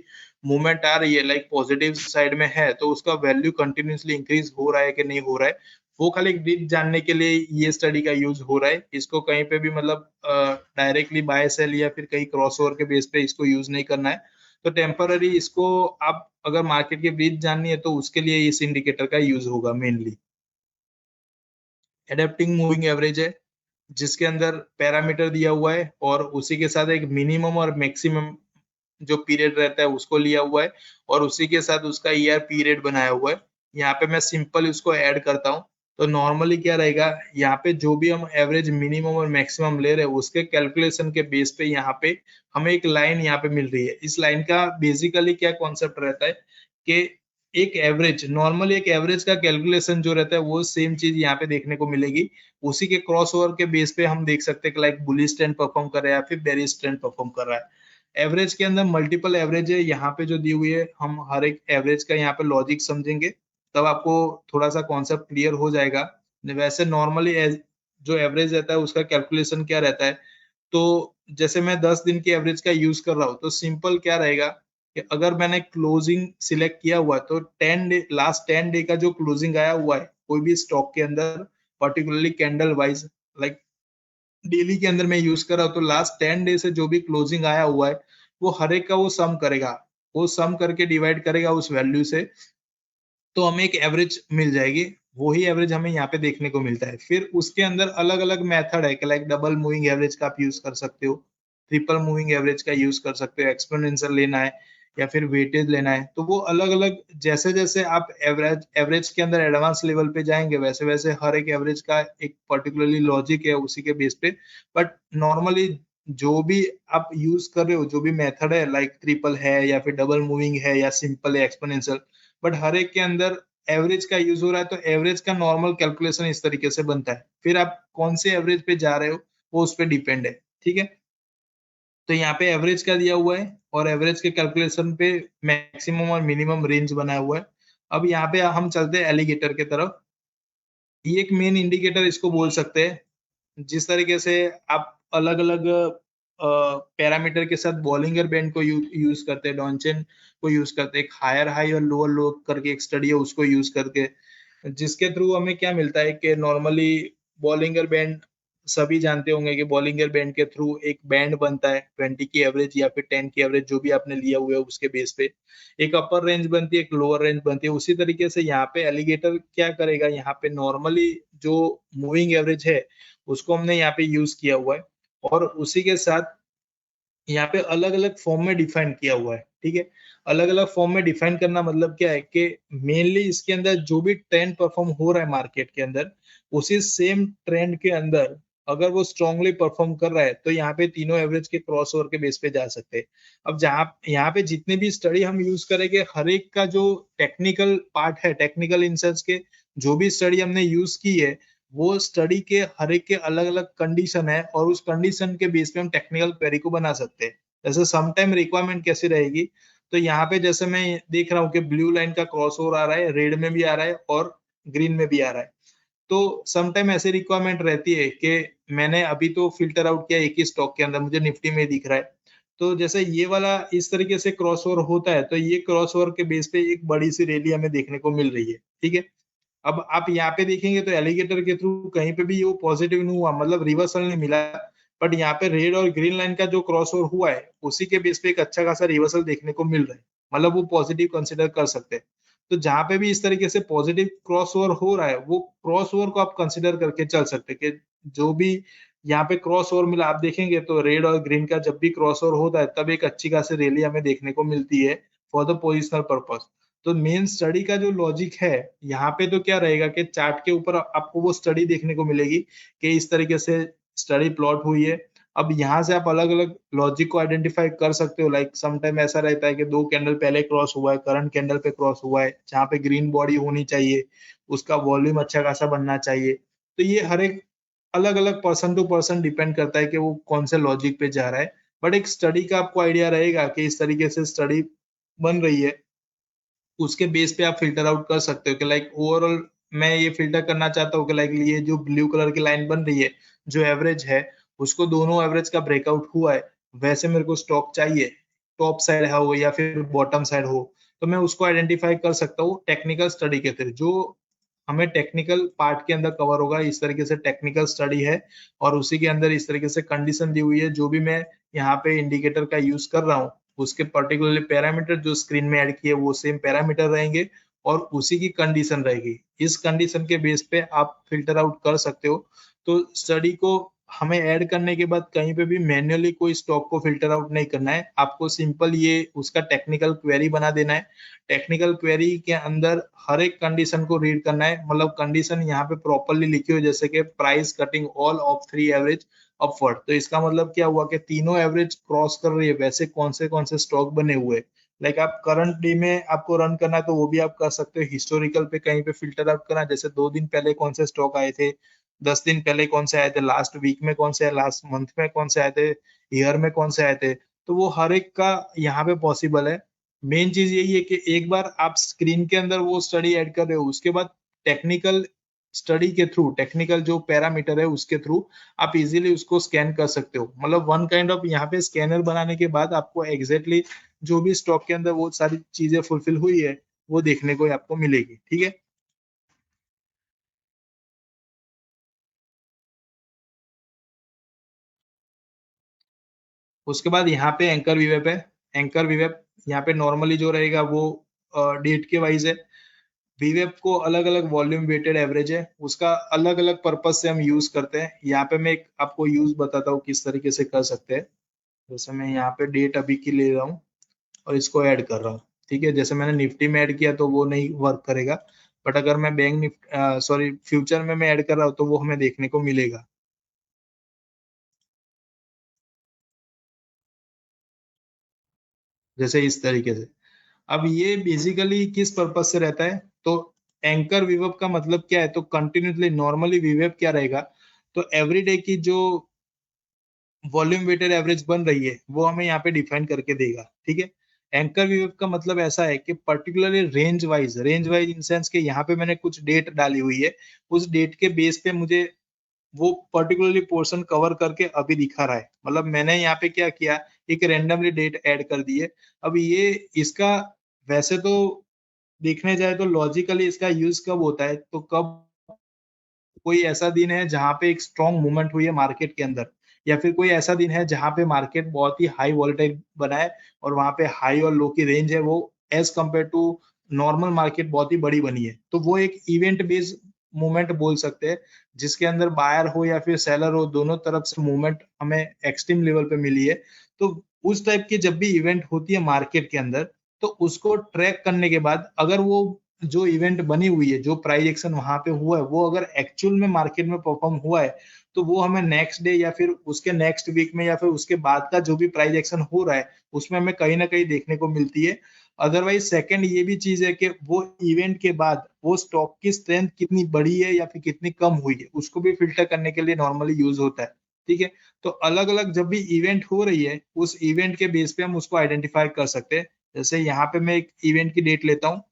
मूवमेंट आ रही है लाइक पॉजिटिव साइड में है तो उसका वैल्यू कंटिन्यूसली इंक्रीज हो रहा है कि नहीं हो रहा है, वो खाली एक डिप जानने के लिए ये स्टडी का यूज हो रहा है। इसको कहीं पे भी मतलब डायरेक्टली बाय सेल या फिर कहीं क्रॉसओवर के बेस पे इसको यूज नहीं करना है। तो टेम्पररी इसको आप अगर मार्केट की ब्रीथ जाननी है तो उसके लिए इस इंडिकेटर का यूज होगा मेनली। एडेप्टिंग मूविंग एवरेज है जिसके अंदर पैरामीटर दिया हुआ है और उसी के साथ एक मिनिमम और मैक्सिमम जो पीरियड रहता है उसको लिया हुआ है और उसी के साथ उसका ईयर पीरियड बनाया हुआ है। यहाँ पे मैं सिंपल उसको ऐड करता हूँ तो नॉर्मली क्या रहेगा, यहाँ पे जो भी हम एवरेज मिनिमम और मैक्सिमम ले रहे हैं उसके कैलकुलेशन के बेस पे यहाँ पे हमें एक लाइन यहाँ पे मिल रही है। इस लाइन का बेसिकली क्या कॉन्सेप्ट रहता है कि एक एवरेज नॉर्मली एक एवरेज का कैलकुलेशन जो रहता है वो सेम चीज यहाँ पे देखने को मिलेगी, उसी के क्रॉस ओवर के बेस पे हम देख सकते हैं कि लाइक बुलिश ट्रेंड परफॉर्म कर रहा है या फिर बेरिश ट्रेंड परफॉर्म कर रहा है। एवरेज के अंदर मल्टीपल एवरेज है यहाँ पे जो दी हुई है, हम हर एक एवरेज का यहाँ पे लॉजिक समझेंगे तब आपको थोड़ा सा कॉन्सेप्ट क्लियर हो जाएगा। वैसे नॉर्मली जो एवरेज रहता है उसका कैलकुलेशन क्या रहता है, तो जैसे मैं 10 दिन की एवरेज का यूज कर रहा हूँ तो सिंपल क्या रहेगा कि अगर मैंने क्लोजिंग सिलेक्ट किया हुआ है तो 10 डे लास्ट 10 डे का जो क्लोजिंग आया हुआ है कोई भी स्टॉक के अंदर particularly candle wise like daily के अंदर मैं यूज कर रहा हूँ तो लास्ट 10 डे से जो भी क्लोजिंग आया हुआ है वो हर एक का वो सम करेगा। वो सम करके डिवाइड करेगा उस वैल्यू से, तो हमें एक एवरेज मिल जाएगी। वही एवरेज हमें यहाँ पे देखने को मिलता है। फिर उसके अंदर अलग अलग मेथड है कि लाइक डबल मूविंग एवरेज का आप यूज कर सकते हो, ट्रिपल मूविंग एवरेज का यूज कर सकते हो, एक्सपोनेंशियल लेना है या फिर वेटेज लेना है। तो वो अलग अलग, जैसे जैसे आप एवरेज एवरेज के अंदर एडवांस लेवल पे जाएंगे वैसे वैसे हर एक एवरेज का एक पर्टिकुलरली लॉजिक है उसी के बेस पे। बट नॉर्मली जो भी आप यूज कर रहे हो, जो भी मेथड है लाइक ट्रिपल है या फिर डबल मूविंग है या सिंपल है एक्सपोनेंशियल, बट हर एक के अंदर एवरेज का यूज हो रहा है। तो एवरेज का नॉर्मल कैलकुलेशन इस तरीके से बनता है। फिर आप कौन से एवरेज पे जा रहे हो वो उस पर डिपेंड है। ठीक है, तो यहाँ पे एवरेज का दिया हुआ है और एवरेज के कैलकुलेशन पे मैक्सिमम और मिनिमम रेंज बनाया हुआ है। अब यहाँ पे हम चलते हैं एलिगेटर के तरफ। ये एक मेन इंडिकेटर इसको बोल सकते हैं। जिस तरीके से आप अलग अलग पैरामीटर के साथ बॉलिंगर बैंड को यूज करते हैं, डॉन्चेन को यूज करते हैं, एक हायर हाई और लोअर लो करके एक स्टडी है उसको यूज करके, जिसके थ्रू हमें क्या मिलता है कि नॉर्मली बॉलिंगर बैंड सभी जानते होंगे कि बॉलिंगर बैंड के थ्रू एक बैंड बनता है 20 की एवरेज या फिर 10 की एवरेज जो भी आपने लिया हुआ है उसके बेस पे एक अपर रेंज बनती है, एक लोअर रेंज बनती है। उसी तरीके से यहाँ पे एलिगेटर क्या करेगा, यहाँ पे नॉर्मली जो मूविंग एवरेज है उसको हमने यहाँ पे यूज किया हुआ है और उसी के साथ यहाँ पे अलग अलग फॉर्म में डिफाइन किया हुआ है। ठीक है, अलग अलग फॉर्म में डिफाइन करना मतलब क्या है कि मेनली इसके अंदर जो भी ट्रेंड परफॉर्म हो रहा है मार्केट के अंदर, उसी सेम ट्रेंड के अंदर अगर वो स्ट्रांगली परफॉर्म कर रहा है तो यहाँ पे तीनों एवरेज के क्रॉस ओवर के बेस पे जा सकते हैं। अब जहाँ यहाँ पे जितने भी स्टडी हम यूज करेंगे हर एक का जो टेक्निकल पार्ट है, टेक्निकल इंसाइट्स के जो भी स्टडी हमने यूज की है वो स्टडी के हर एक के अलग अलग कंडीशन है और उस कंडीशन के बेस पे हम टेक्निकल क्वेरी को बना सकते हैं। जैसे सम टाइम रिक्वायरमेंट कैसी रहेगी, तो यहाँ पे जैसे मैं देख रहा हूँ कि ब्लू लाइन का क्रॉस ओवर आ रहा है, रेड में भी आ रहा है और ग्रीन में भी आ रहा है। तो सम टाइम ऐसी रिक्वायरमेंट रहती है कि मैंने अभी तो फिल्टर आउट किया एक ही स्टॉक के अंदर, मुझे निफ्टी में दिख रहा है। तो जैसे ये वाला इस तरीके से क्रॉस ओवर होता है तो ये क्रॉस ओवर के बेस पे एक बड़ी सी रैली हमें देखने को मिल रही है। ठीक है, अब आप यहाँ पे देखेंगे तो एलिगेटर के थ्रू कहीं पे भी वो पॉजिटिव नहीं हुआ, मतलब रिवर्सल नहीं मिला। बट यहाँ पे रेड और ग्रीन लाइन का जो क्रॉस ओवर हुआ है उसी के बेस पे एक अच्छा खासा रिवर्सल देखने को मिल रहा है, मतलब वो पॉजिटिव कंसिडर कर सकते हैं। तो जहां पे भी इस तरीके से पॉजिटिव क्रॉस ओवर हो रहा है वो क्रॉस ओवर को आप कंसिडर करके चल सकते हैं कि जो भी यहाँ पे क्रॉस ओवर मिला, आप देखेंगे तो रेड और ग्रीन का जब भी क्रॉस ओवर होता है तब एक अच्छी खासी रैली हमें देखने को मिलती है फॉर द पोजिशनल पर्पज। तो मेन स्टडी का जो लॉजिक है यहाँ पे तो क्या रहेगा कि चार्ट के ऊपर आपको वो स्टडी देखने को मिलेगी कि इस तरीके से स्टडी प्लॉट हुई है। अब यहाँ से आप अलग अलग लॉजिक को आइडेंटिफाई कर सकते हो। लाइक सम टाइम ऐसा रहता है कि दो कैंडल पहले क्रॉस हुआ है, करंट कैंडल पे क्रॉस हुआ है, जहाँ पे ग्रीन बॉडी होनी चाहिए, उसका वॉल्यूम अच्छा खासा बनना चाहिए। तो ये हर एक अलग अलग पर्सन टू पर्सन डिपेंड करता है कि वो कौन से लॉजिक पे जा रहा है। बट एक स्टडी का आपको आइडिया रहेगा कि इस तरीके से स्टडी बन रही है, उसके बेस पे आप फिल्टर आउट कर सकते हो कि लाइक ओवरऑल मैं ये फिल्टर करना चाहता हूँ कि लाइक ये जो ब्लू कलर की लाइन बन रही है जो एवरेज है उसको दोनों एवरेज का ब्रेकआउट हुआ है, वैसे मेरे को स्टॉक चाहिए, टॉप साइड हो या फिर बॉटम साइड हो। तो मैं उसको आइडेंटिफाई कर सकता हूँ टेक्निकल स्टडी के थ्रू, जो हमें टेक्निकल पार्ट के अंदर कवर होगा। इस तरीके से टेक्निकल स्टडी है और उसी के अंदर इस तरीके से कंडीशन दी हुई है, जो भी मैं यहाँ पे इंडिकेटर का यूज कर रहा हूँ उसके पर्टिकुलरली पैरामीटर जो स्क्रीन में ऐड किए वो सेम पैरामीटर रहेंगे और उसी की कंडीशन रहेगी। इस कंडीशन के बेस पे आप फिल्टर आउट कर सकते हो। तो स्टडी को हमें ऐड करने के बाद कहीं पे भी मैन्युअली कोई स्टॉक को फिल्टर आउट नहीं करना है, आपको सिंपल ये उसका टेक्निकल क्वेरी बना देना है। टेक्निकल क्वेरी के अंदर हर एक कंडीशन को रीड करना है, मतलब कंडीशन यहाँ पे प्रॉपरली लिखी हो जैसे कि price cutting all of three average upward. तो इसका मतलब क्या हुआ कि तीनों एवरेज क्रॉस कर रही है, वैसे कौन से स्टॉक बने हुए। लाइक आप करंट डे में आपको रन करना है तो वो भी आप कर सकते हो, हिस्टोरिकल पे कहीं पे फिल्टर आउट करना जैसे 2 दिन पहले कौन से स्टॉक आए थे, 10 दिन पहले कौन से आए थे, लास्ट वीक में कौन से आए, लास्ट मंथ में कौन से आए थे, ईयर में कौन से आए थे। तो वो हर एक का यहाँ पे पॉसिबल है। मेन चीज यही है कि एक बार आप स्क्रीन के अंदर वो स्टडी ऐड कर रहे हो उसके बाद टेक्निकल स्टडी के थ्रू, टेक्निकल जो पैरामीटर है उसके थ्रू आप इजीली उसको स्कैन कर सकते हो। मतलब वन काइंड ऑफ यहाँ पे स्कैनर बनाने के बाद आपको एग्जैक्टली जो भी स्टॉक के अंदर वो सारी चीजें फुलफिल हुई है वो देखने को आपको मिलेगी। ठीक है, उसके बाद यहाँ पे एंकर वीवेप है। एंकर वीवेप यहाँ पे नॉर्मली जो रहेगा वो डेट के वाइज है। वीवेप को अलग अलग वॉल्यूम वेटेड एवरेज है, उसका अलग अलग पर्पज से हम यूज करते हैं। यहाँ पे मैं एक आपको यूज बताता हूँ किस तरीके से कर सकते हैं। जैसे मैं यहाँ पे डेट अभी की ले रहा हूँ और इसको ऐड कर रहा हूँ, ठीक है। जैसे मैंने निफ्टी में ऐड किया तो वो नहीं वर्क करेगा, बट अगर मैं बैंक निफ्टी सॉरी फ्यूचर में मैं ऐड कर रहा हूँ तो वो हमें देखने को मिलेगा। जैसे इस तरीके से। अब ये बेसिकली किस पर्पज से रहता है, तो एंकर वीवेप का मतलब क्या है, तो कंटिन्यूसली नॉर्मली वीवेप क्या रहेगा, तो एवरीडे की जो वॉल्यूम वेटेड एवरेज बन रही है वो हमें यहाँ पे डिफाइन करके देगा, ठीक है। एंकर वीवेप का मतलब ऐसा है कि particularly range wise in sense के यहाँ पे मैंने कुछ डेट डाली हुई है, उस डेट के बेस पे मुझे वो पर्टिकुलरली पोर्शन कवर करके अभी दिखा रहा है। मतलब मैंने यहाँ पे क्या किया, एक रेंडमली डेट ऐड कर दी है। अब ये इसका वैसे तो देखने जाए तो लॉजिकली इसका यूज कब होता है, तो कब कोई ऐसा दिन है जहां पे एक स्ट्रॉन्ग मूवमेंट हुई है मार्केट के अंदर, या फिर कोई ऐसा दिन है जहां पे मार्केट बहुत ही हाई वॉलेटाइल बना है और वहां पे हाई और लो की रेंज है वो as compare to normal market बहुत ही बड़ी बनी है, तो वो एक इवेंट बेस्ड मूवमेंट बोल सकते हैं, जिसके अंदर बायर हो या फिर सेलर हो दोनों तरफ से मूवमेंट हमें एक्सट्रीम लेवल पे मिली है। तो उस टाइप की जब भी इवेंट होती है मार्केट के अंदर, तो उसको ट्रैक करने के बाद अगर वो जो इवेंट बनी हुई है, जो प्राइस एक्शन वहां पे हुआ है, वो अगर एक्चुअल में मार्केट में परफॉर्म हुआ है, तो वो हमें नेक्स्ट डे या फिर उसके नेक्स्ट वीक में या फिर उसके बाद का जो भी प्राइस एक्शन हो रहा है उसमें हमें कहीं ना कहीं देखने को मिलती है। अदरवाइज सेकंड ये भी चीज है कि वो इवेंट के बाद वो स्टॉक की स्ट्रेंथ कितनी बड़ी है या फिर कितनी कम हुई है, उसको भी फिल्टर करने के लिए नॉर्मली यूज होता है, ठीक है। तो अलग अलग जब भी इवेंट हो रही है उस इवेंट के बेस पे हम उसको आइडेंटिफाई कर सकते हैं। जैसे यहाँ पे मैं एक इवेंट की डेट लेता हूँ।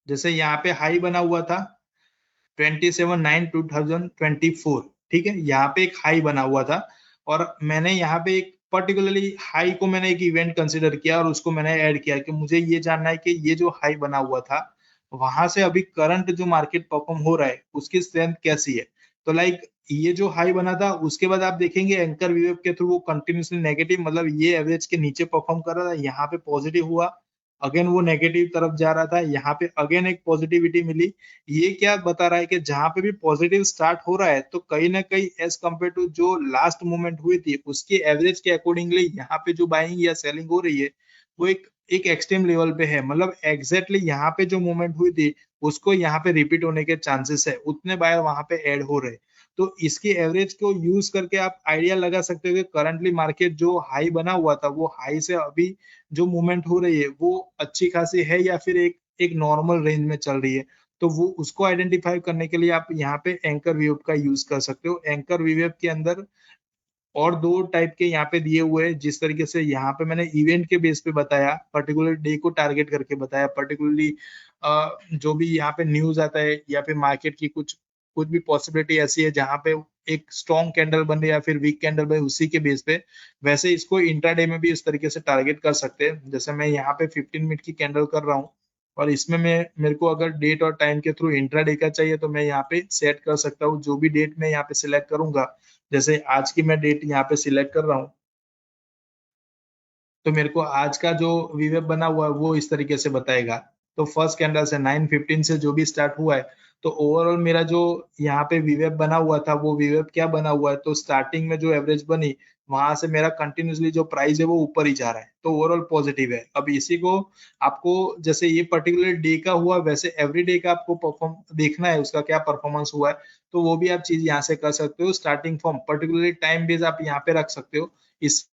जैसे यहाँ पे हाई बना हुआ था 27/9/2024, ठीक है, यहाँ पे एक हाई बना हुआ था और मैंने यहाँ पे एक पर्टिकुलरली हाई को मैंने एक इवेंट कंसिडर किया और उसको मैंने ऐड किया कि मुझे ये जानना है कि ये जो हाई बना हुआ था वहां से अभी करंट जो मार्केट परफॉर्म हो रहा है उसकी स्ट्रेंथ कैसी है। तो लाइक ये जो हाई बना था उसके बाद आप देखेंगे एंकर वीवेप के थ्रू वो कंटिन्यूसली नेगेटिव, मतलब ये एवरेज के नीचे परफॉर्म कर रहा था, यहाँ पे पॉजिटिव हुआ, अगेन वो नेगेटिव तरफ जा रहा था, यहाँ पे अगेन एक पॉजिटिविटी मिली। ये क्या बता रहा है कि जहां पे भी पॉजिटिव स्टार्ट हो रहा है तो कहीं ना कहीं एज कम्पेयर टू जो लास्ट मूवमेंट हुई थी उसके एवरेज के अकॉर्डिंगली यहाँ पे जो बाइंग या सेलिंग हो रही है वो एक एक एक्सट्रीम लेवल पे है। मतलब एग्जैक्टली यहाँ पे जो मूवमेंट हुई थी उसको यहाँ पे रिपीट होने के चांसेस है, उतने बायर वहां पे ऐड हो रहे हैं। तो इसकी एवरेज को यूज करके आप आइडिया लगा सकते हो कि करंटली मार्केट जो हाई बना हुआ था वो हाई से अभी जो मूवमेंट हो रही है वो अच्छी खासी है या फिर एक एक नॉर्मल रेंज में चल रही है। तो वो उसको आइडेंटिफाई करने के लिए आप यहाँ पे एंकर वीवेप का यूज कर सकते हो। एंकर वीवेप के अंदर और दो टाइप के यहाँ पे दिए हुए हैं, जिस तरीके से यहाँ पे मैंने इवेंट के बेस पे बताया, पर्टिकुलर डे को टारगेट करके बताया, पर्टिकुलरली जो भी यहाँ पे न्यूज आता है या फिर मार्केट की कुछ कुछ भी पॉसिबिलिटी ऐसी है जहाँ पे एक स्ट्रॉन्ग कैंडल बन रही है या फिर वीक कैंडल बने उसी के बेस पे, वैसे इसको इंट्राडे में भी इस तरीके से टारगेट कर सकते हैं। जैसे मैं यहाँ पे 15 मिनट की कैंडल कर रहा हूँ और इसमें मैं मेरे को अगर डेट और टाइम के थ्रू इंट्राडे का चाहिए तो मैं यहाँ पे सेट कर सकता हूँ। जो भी डेट मैं यहाँ पे सिलेक्ट करूंगा, जैसे आज की मैं डेट यहाँ पे सिलेक्ट कर रहा हूँ, तो मेरे को आज का जो वीवेब बना हुआ है वो इस तरीके से बताएगा। तो फर्स्ट कैंडल से 9:15 से जो भी स्टार्ट हुआ है, तो ओवरऑल मेरा जो यहाँ पे वीवेब बना हुआ था वो वीवेब क्या बना हुआ है, तो स्टार्टिंग में जो एवरेज बनी वहां से मेरा कंटिन्यूसली जो प्राइस है वो ऊपर ही जा रहा है, तो ओवरऑल पॉजिटिव है। अब इसी को आपको जैसे ये पर्टिकुलर डे का हुआ वैसे एवरी डे का आपको परफॉर्म देखना है उसका क्या परफॉर्मेंस हुआ है, तो वो भी आप चीज यहाँ से कर सकते हो। Starting from particularly time base आप यहाँ पे रख सकते हो। इस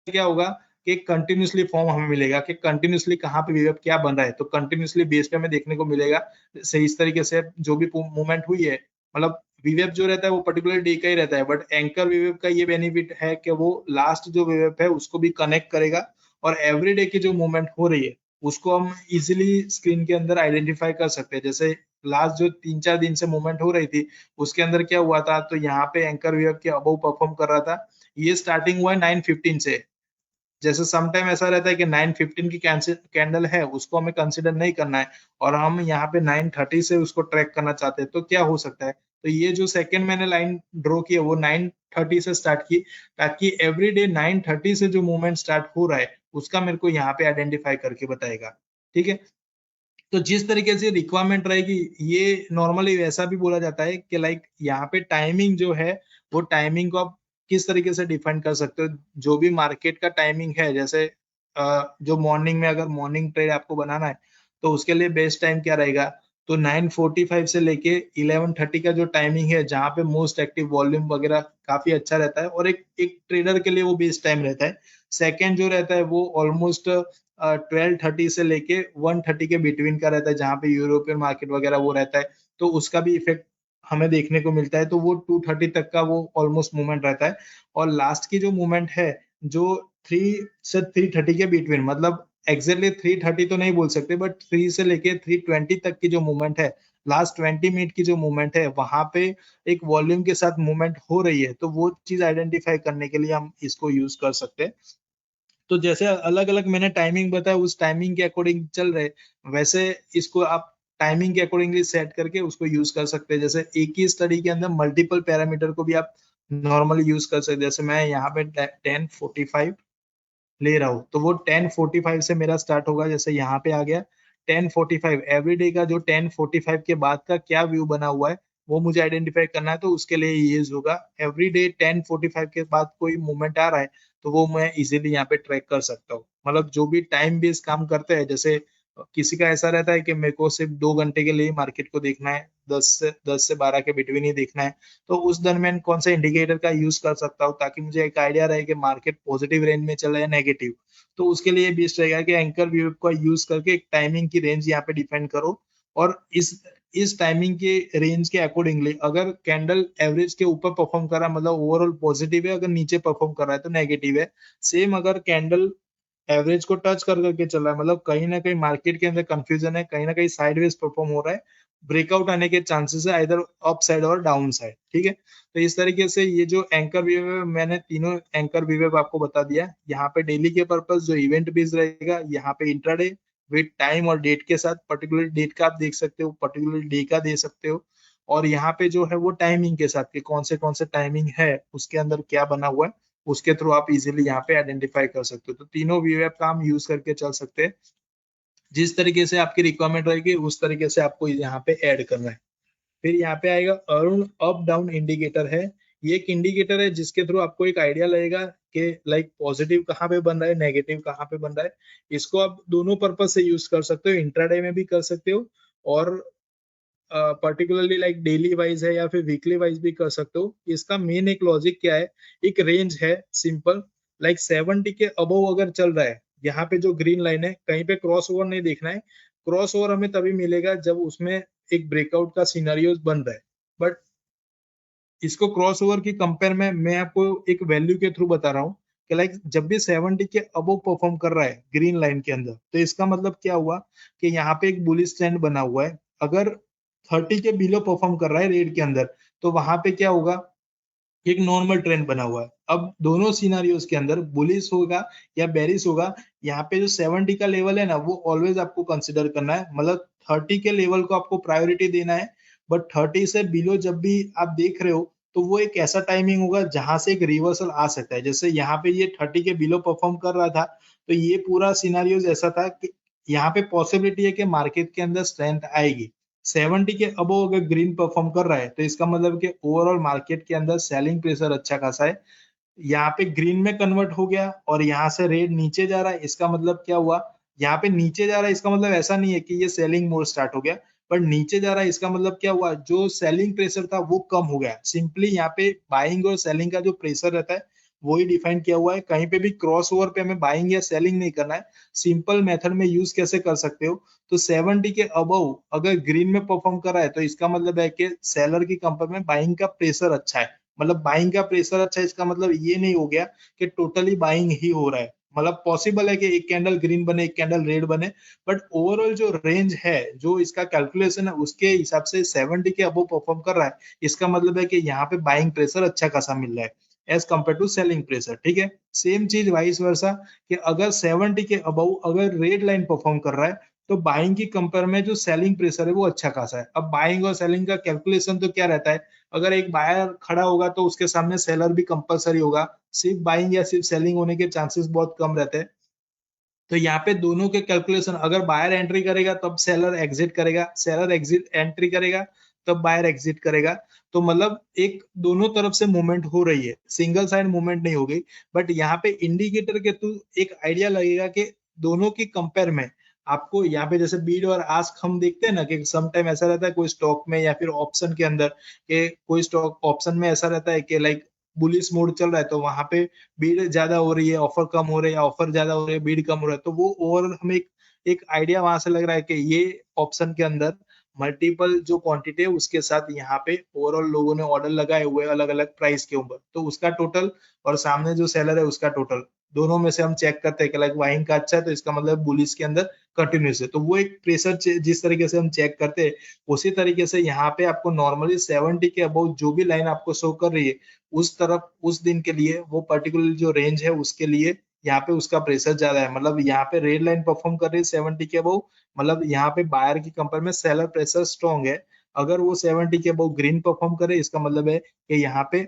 क्या होगा कि कंटिन्यूसली फॉर्म हमें मिलेगा कि कंटिन्यूसली कहाँ पे विवेक क्या बन रहा है, तो कंटिन्यूसली बेस पे हमें देखने को मिलेगा। सही इस तरीके से जो भी मूवमेंट हुई है, मतलब विवेक जो रहता है वो पर्टिकुलर डे का ही रहता है, बट एंकर विवेक का ये बेनिफिट है कि वो लास्ट जो विवेक है उसको भी कनेक्ट करेगा और एवरी डे की जो मूवमेंट हो रही है उसको हम इजिली स्क्रीन के अंदर आइडेंटिफाई कर सकते हैं। जैसे लास्ट जो 3-4 दिन से मूवमेंट हो रही थी उसके अंदर क्या हुआ था, तो यहाँ पे एंकर विवेक के अबव परफॉर्म कर रहा था। ये स्टार्टिंग हुआ है 9:15 से, जैसे सम टाइम ऐसा रहता है कि 9:15 की कैंडल है, उसको हमें कंसिडर नहीं करना है और हम यहाँ पे 9:30 से उसको ट्रैक करना चाहते हैं, तो क्या हो सकता है? तो ये जो सेकंड मैंने लाइन ड्रॉ की है वो 9:30 से स्टार्ट की, ताकि एवरी डे 9:30 से जो मूवमेंट स्टार्ट हो रहा है उसका मेरे को यहाँ पे आइडेंटिफाई करके बताएगा। ठीक है, तो जिस तरीके से रिक्वायरमेंट रहेगी, ये नॉर्मली वैसा भी बोला जाता है कि लाइक यहाँ पे टाइमिंग जो है, वो टाइमिंग को आप किस तरीके से डिफाइन कर सकते हो। जो भी मार्केट का टाइमिंग है, जैसे जो मॉर्निंग में अगर मॉर्निंग ट्रेड आपको बनाना है, तो उसके लिए बेस्ट टाइम क्या रहेगा? तो 9:45 से लेके 11:30 का जो टाइमिंग है, जहाँ पे मोस्ट एक्टिव वॉल्यूम वगैरह काफी अच्छा रहता है और एक एक ट्रेडर के लिए वो बेस्ट टाइम रहता है। सेकंड जो रहता है वो ऑलमोस्ट 12:30 से लेके 1:30 के बिटवीन का रहता है, जहाँ पे यूरोपियन मार्केट वगैरह वो रहता है, तो उसका भी इफेक्ट हमें देखने को मिलता है। तो वो 2:30 तक का वो ऑलमोस्ट मूवमेंट रहता है और लास्ट की जो मूवमेंट है, जो 3 से 3:30 के बिटवीन, मतलब एग्जैक्टली 3:30 तो नहीं बोल सकते, बट 3 से लेके 3:20 तक की जो मूवमेंट है, लास्ट 20 मिनट की जो मूवमेंट है, वहां पे एक वॉल्यूम के साथ मूवमेंट हो रही है, तो वो चीज आइडेंटिफाई करने के लिए हम इसको यूज कर सकते हैं। तो जैसे अलग-अलग मैंने टाइमिंग बताया, उस टाइमिंग के अकॉर्डिंग चल रहे, वैसे इसको आप टाइमिंग के अकॉर्डिंगली सेट करके उसको यूज कर सकते हैं। जैसे एक ही स्टडी के अंदर मल्टीपल पैरामीटर को भी आप नॉर्मली यूज कर सकते हैं। जैसे मैं यहाँ पे 10:45 ले रहा हूँ, तो वो 10:45 से मेरा स्टार्ट होगा। जैसे यहाँ पे आ गया 10:45, एवरीडे का जो 10:45 के बाद का क्या व्यू बना हुआ है, वो मुझे आइडेंटिफाई करना है, तो उसके लिए ये यूज होगा। एवरीडे 10:45 के बाद कोई मूवमेंट आ रहा है, तो वो मैं इजीली यहाँ पे ट्रैक कर सकता हूँ। मतलब जो भी टाइम बेस्ड काम करते हैं, जैसे किसी का ऐसा रहता है कि मेरे को सिर्फ 2 घंटे के लिए मार्केट को देखना है, 10 से 12 के बिटवीन ही देखना है, तो उस दरमियान कौन सा इंडिकेटर का यूज कर सकता हूँ, ताकि मुझे एक आइडिया रहे कि मार्केट पॉजिटिव रेंज में चल रहा है या नेगेटिव। तो उसके लिए बेस्ट रहेगा कि एंकर व्यू का यूज करके एक टाइमिंग की रेंज यहाँ पे डिफाइन करो और इस टाइमिंग के रेंज के अकॉर्डिंगली अगर कैंडल एवरेज के ऊपर परफॉर्म कर रहा है, मतलब ओवरऑल पॉजिटिव है, अगर नीचे परफॉर्म कर रहा है तो नेगेटिव है। सेम अगर कैंडल एवरेज को टच कर करके चल रहा है, मतलब कहीं ना कहीं मार्केट के अंदर कंफ्यूजन है, कहीं ना कहीं साइडवेज परफॉर्म हो रहा है, ब्रेकआउट आने के चांसेस है, इधर अप साइड और डाउन साइड। ठीक है, तो इस तरीके से ये जो एंकर व्यू है, मैंने तीनों एंकर व्यू आपको बता दिया। यहाँ पे डेली के पर्पस जो इवेंट बेस्ड रहेगा, यहाँ पे इंट्राडे विद टाइम और डेट के साथ, पर्टिकुलर डेट का आप देख सकते हो, पर्टिकुलर डे का दे सकते हो, और यहाँ पे जो है वो टाइमिंग के साथ कि कौन से टाइमिंग है उसके अंदर क्या बना हुआ है, उसके थ्रू आप इजीली यहाँ पे आइडेंटिफाई कर सकते हो। तो तीनों व्यू ऐप का हम यूज करके चल सकते हैं। जिस तरीके से आपकी रिक्वायरमेंट रहेगी उस तरीके से आपको यहाँ पे ऐड करना है। फिर यहाँ पे आएगा अरुण अप डाउन इंडिकेटर है। ये एक इंडिकेटर है जिसके थ्रू आपको एक आइडिया लगेगा कि लाइक पॉजिटिव कहाँ पे बन रहा है, नेगेटिव कहाँ पे बन रहा है। इसको आप दोनों पर्पज से यूज कर सकते हो, इंट्राडे में भी कर सकते हो और पर्टिकुलरली लाइक डेली वाइज है या फिर वीकली वाइज भी कर सकते हो। इसका मेन एक लॉजिक क्या है, एक रेंज है सिंपल, लाइक 70 के अबव अगर चल रहा है, यहाँ पे जो ग्रीन लाइन है, कहीं पे क्रॉस ओवर नहीं देखना है। क्रॉस ओवर हमें तभी मिलेगा जब उसमें एक ब्रेकआउट का सिनेरियो बन रहा है। बट इसको क्रॉस ओवर की कंपेयर में मैं आपको एक वैल्यू के थ्रू बता रहा हूँ कि लाइक जब भी 70 के अबव परफॉर्म कर रहा है ग्रीन लाइन के अंदर, तो इसका मतलब क्या हुआ कि यहाँ पे एक बुलिश ट्रेंड बना हुआ है। अगर 30 के बिलो परफॉर्म कर रहा है रेड के अंदर, तो वहां पे क्या होगा, एक नॉर्मल ट्रेंड बना हुआ है। अब दोनों सिनारियोज के अंदर बुलिश होगा या बेरिश होगा, यहाँ पे जो 70 का लेवल है ना, वो ऑलवेज आपको कंसिडर करना है, मतलब 30 के लेवल को आपको प्रायोरिटी देना है। बट 30 से बिलो जब भी आप देख रहे हो, तो वो एक ऐसा टाइमिंग होगा जहां से एक रिवर्सल आ सकता है। जैसे यहाँ पे ये 30 के बिलो परफॉर्म कर रहा था, तो ये पूरा सिनारियोज ऐसा था कि यहाँ पे पॉसिबिलिटी है कि मार्केट के अंदर स्ट्रेंथ आएगी। 70 के अबव अगर ग्रीन परफॉर्म कर रहा है, तो इसका मतलब कि ओवरऑल मार्केट के अंदर सेलिंग प्रेशर अच्छा खासा है। यहाँ पे ग्रीन में कन्वर्ट हो गया और यहाँ से रेड नीचे जा रहा है, इसका मतलब क्या हुआ, यहाँ पे नीचे जा रहा है, इसका मतलब ऐसा नहीं है कि ये सेलिंग मोड स्टार्ट हो गया, पर नीचे जा रहा है इसका मतलब क्या हुआ, जो सेलिंग प्रेशर था वो कम हो गया। सिंपली यहाँ पे बाइंग और सेलिंग का जो प्रेशर रहता है वही डिफाइन किया हुआ है। कहीं पे भी क्रॉस ओवर पे हमें बाइंग या सेलिंग नहीं करना है। सिंपल मेथड में यूज कैसे कर सकते हो, तो 70 के अबव अगर ग्रीन में परफॉर्म कर रहा है, तो इसका मतलब है कि सेलर की कंपेयर में बाइंग का प्रेशर अच्छा है। मतलब बाइंग का प्रेशर अच्छा है, इसका मतलब ये नहीं हो गया कि टोटली बाइंग ही हो रहा है। मतलब पॉसिबल है कि एक कैंडल ग्रीन बने, एक कैंडल रेड बने, बट ओवरऑल जो रेंज है, जो इसका कैलकुलेशन है, उसके हिसाब से 70 के अबव परफॉर्म कर रहा है, इसका मतलब है कि यहाँ पे बाइंग प्रेशर अच्छा खासा मिल रहा है। As compare to selling pressure. ठीक है, सेम चीज वाइस वर्सा कि अगर 70 के अबव अगर रेड लाइन परफॉर्म कर रहा है तो बाइंग की कंपेयर में जो सेलिंग प्रेशर है वो अच्छा खासा है। अब बाइंग और सेलिंग का कैलकुलेशन तो क्या रहता है, अगर एक बायर खड़ा होगा तो उसके सामने सेलर भी कंपलसरी होगा, सिर्फ बाइंग या सिर्फ सेलिंग होने के चांसेस बहुत कम रहते हैं। तो यहाँ पे दोनों के कैलकुलेशन, अगर बायर एंट्री करेगा तब सेलर एग्जिट करेगा, सेलर एग्जिट एंट्री करेगा तब बायर एग्जिट करेगा। तो मतलब एक दोनों तरफ से मूवमेंट हो रही है, सिंगल साइड मूवमेंट नहीं हो गई। बट यहाँ पे इंडिकेटर के थ्रू एक आइडिया लगेगा कि दोनों की कंपेयर में आपको यहाँ पे जैसे बीड और आस्क हम देखते हैं ना कि सम टाइम ऐसा रहता है कोई स्टॉक में या फिर ऑप्शन के अंदर, कि कोई स्टॉक ऑप्शन में ऐसा रहता है कि लाइक बुलिश मोड चल रहा है तो वहां पे बीड ज्यादा हो रही है, ऑफर कम हो रही है, ऑफर ज्यादा हो रही है, बीड कम हो रहा है, तो वो ओवरऑल हमें एक आइडिया वहां से लग रहा है कि ये ऑप्शन के अंदर मल्टीपल जो क्वांटिटी है उसके साथ यहाँ पे ओवरऑल लोगों ने ऑर्डर लगाए हुए अलग अलग प्राइस के ऊपर, तो उसका टोटल और सामने जो सेलर है उसका टोटल, दोनों में से हम चेक करते हैं कि लाइक बाइंग का अच्छा है तो इसका मतलब बुलिश के अंदर कंटिन्यूस है। तो वो एक प्रेशर जिस तरीके से हम चेक करते हैं उसी तरीके से यहाँ पे आपको नॉर्मली 70 के अबाउट जो भी लाइन आपको शो कर रही है उस तरफ उस दिन के लिए वो पर्टिकुलर जो रेंज है उसके लिए यहाँ पे उसका प्रेशर ज्यादा है। मतलब यहाँ पे रेड लाइन परफॉर्म कर रही है 70 के अबाउ, मतलब यहाँ पे बायर की कंपेयर में सेलर प्रेशर स्ट्रॉन्ग है। अगर वो 70 के अबाउ ग्रीन परफॉर्म करे इसका मतलब है कि यहाँ पे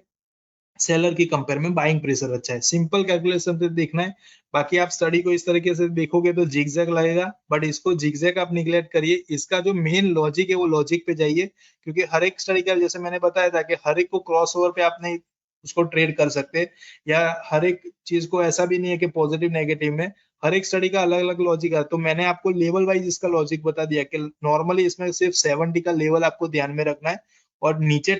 सेलर की कंपेयर में बाइंग प्रेशर अच्छा है। सिंपल कैलकुलेशन से देखना है, बाकी आप स्टडी को इस तरीके से देखोगे तो जिगजैग लगेगा, बट इसको जिगजैग आप निगलेक्ट करिए, इसका जो मेन लॉजिक है वो लॉजिक पे जाइए, क्योंकि हर एक स्टडी का जैसे मैंने बताया था कि हर एक को क्रॉसओवर पे आप नहीं उसको ट्रेड कर सकते, या हर एक चीज को ऐसा भी नहीं है कि पॉजिटिव नेगेटिव में, हर एक स्टडी का अलग अलग लॉजिक है। तो मैंने आपको लेवल वाइज इसका लॉजिक बता दिया कि नॉर्मली इसमें सिर्फ 70 का लेवल आपको ध्यान में रखना है, और नीचे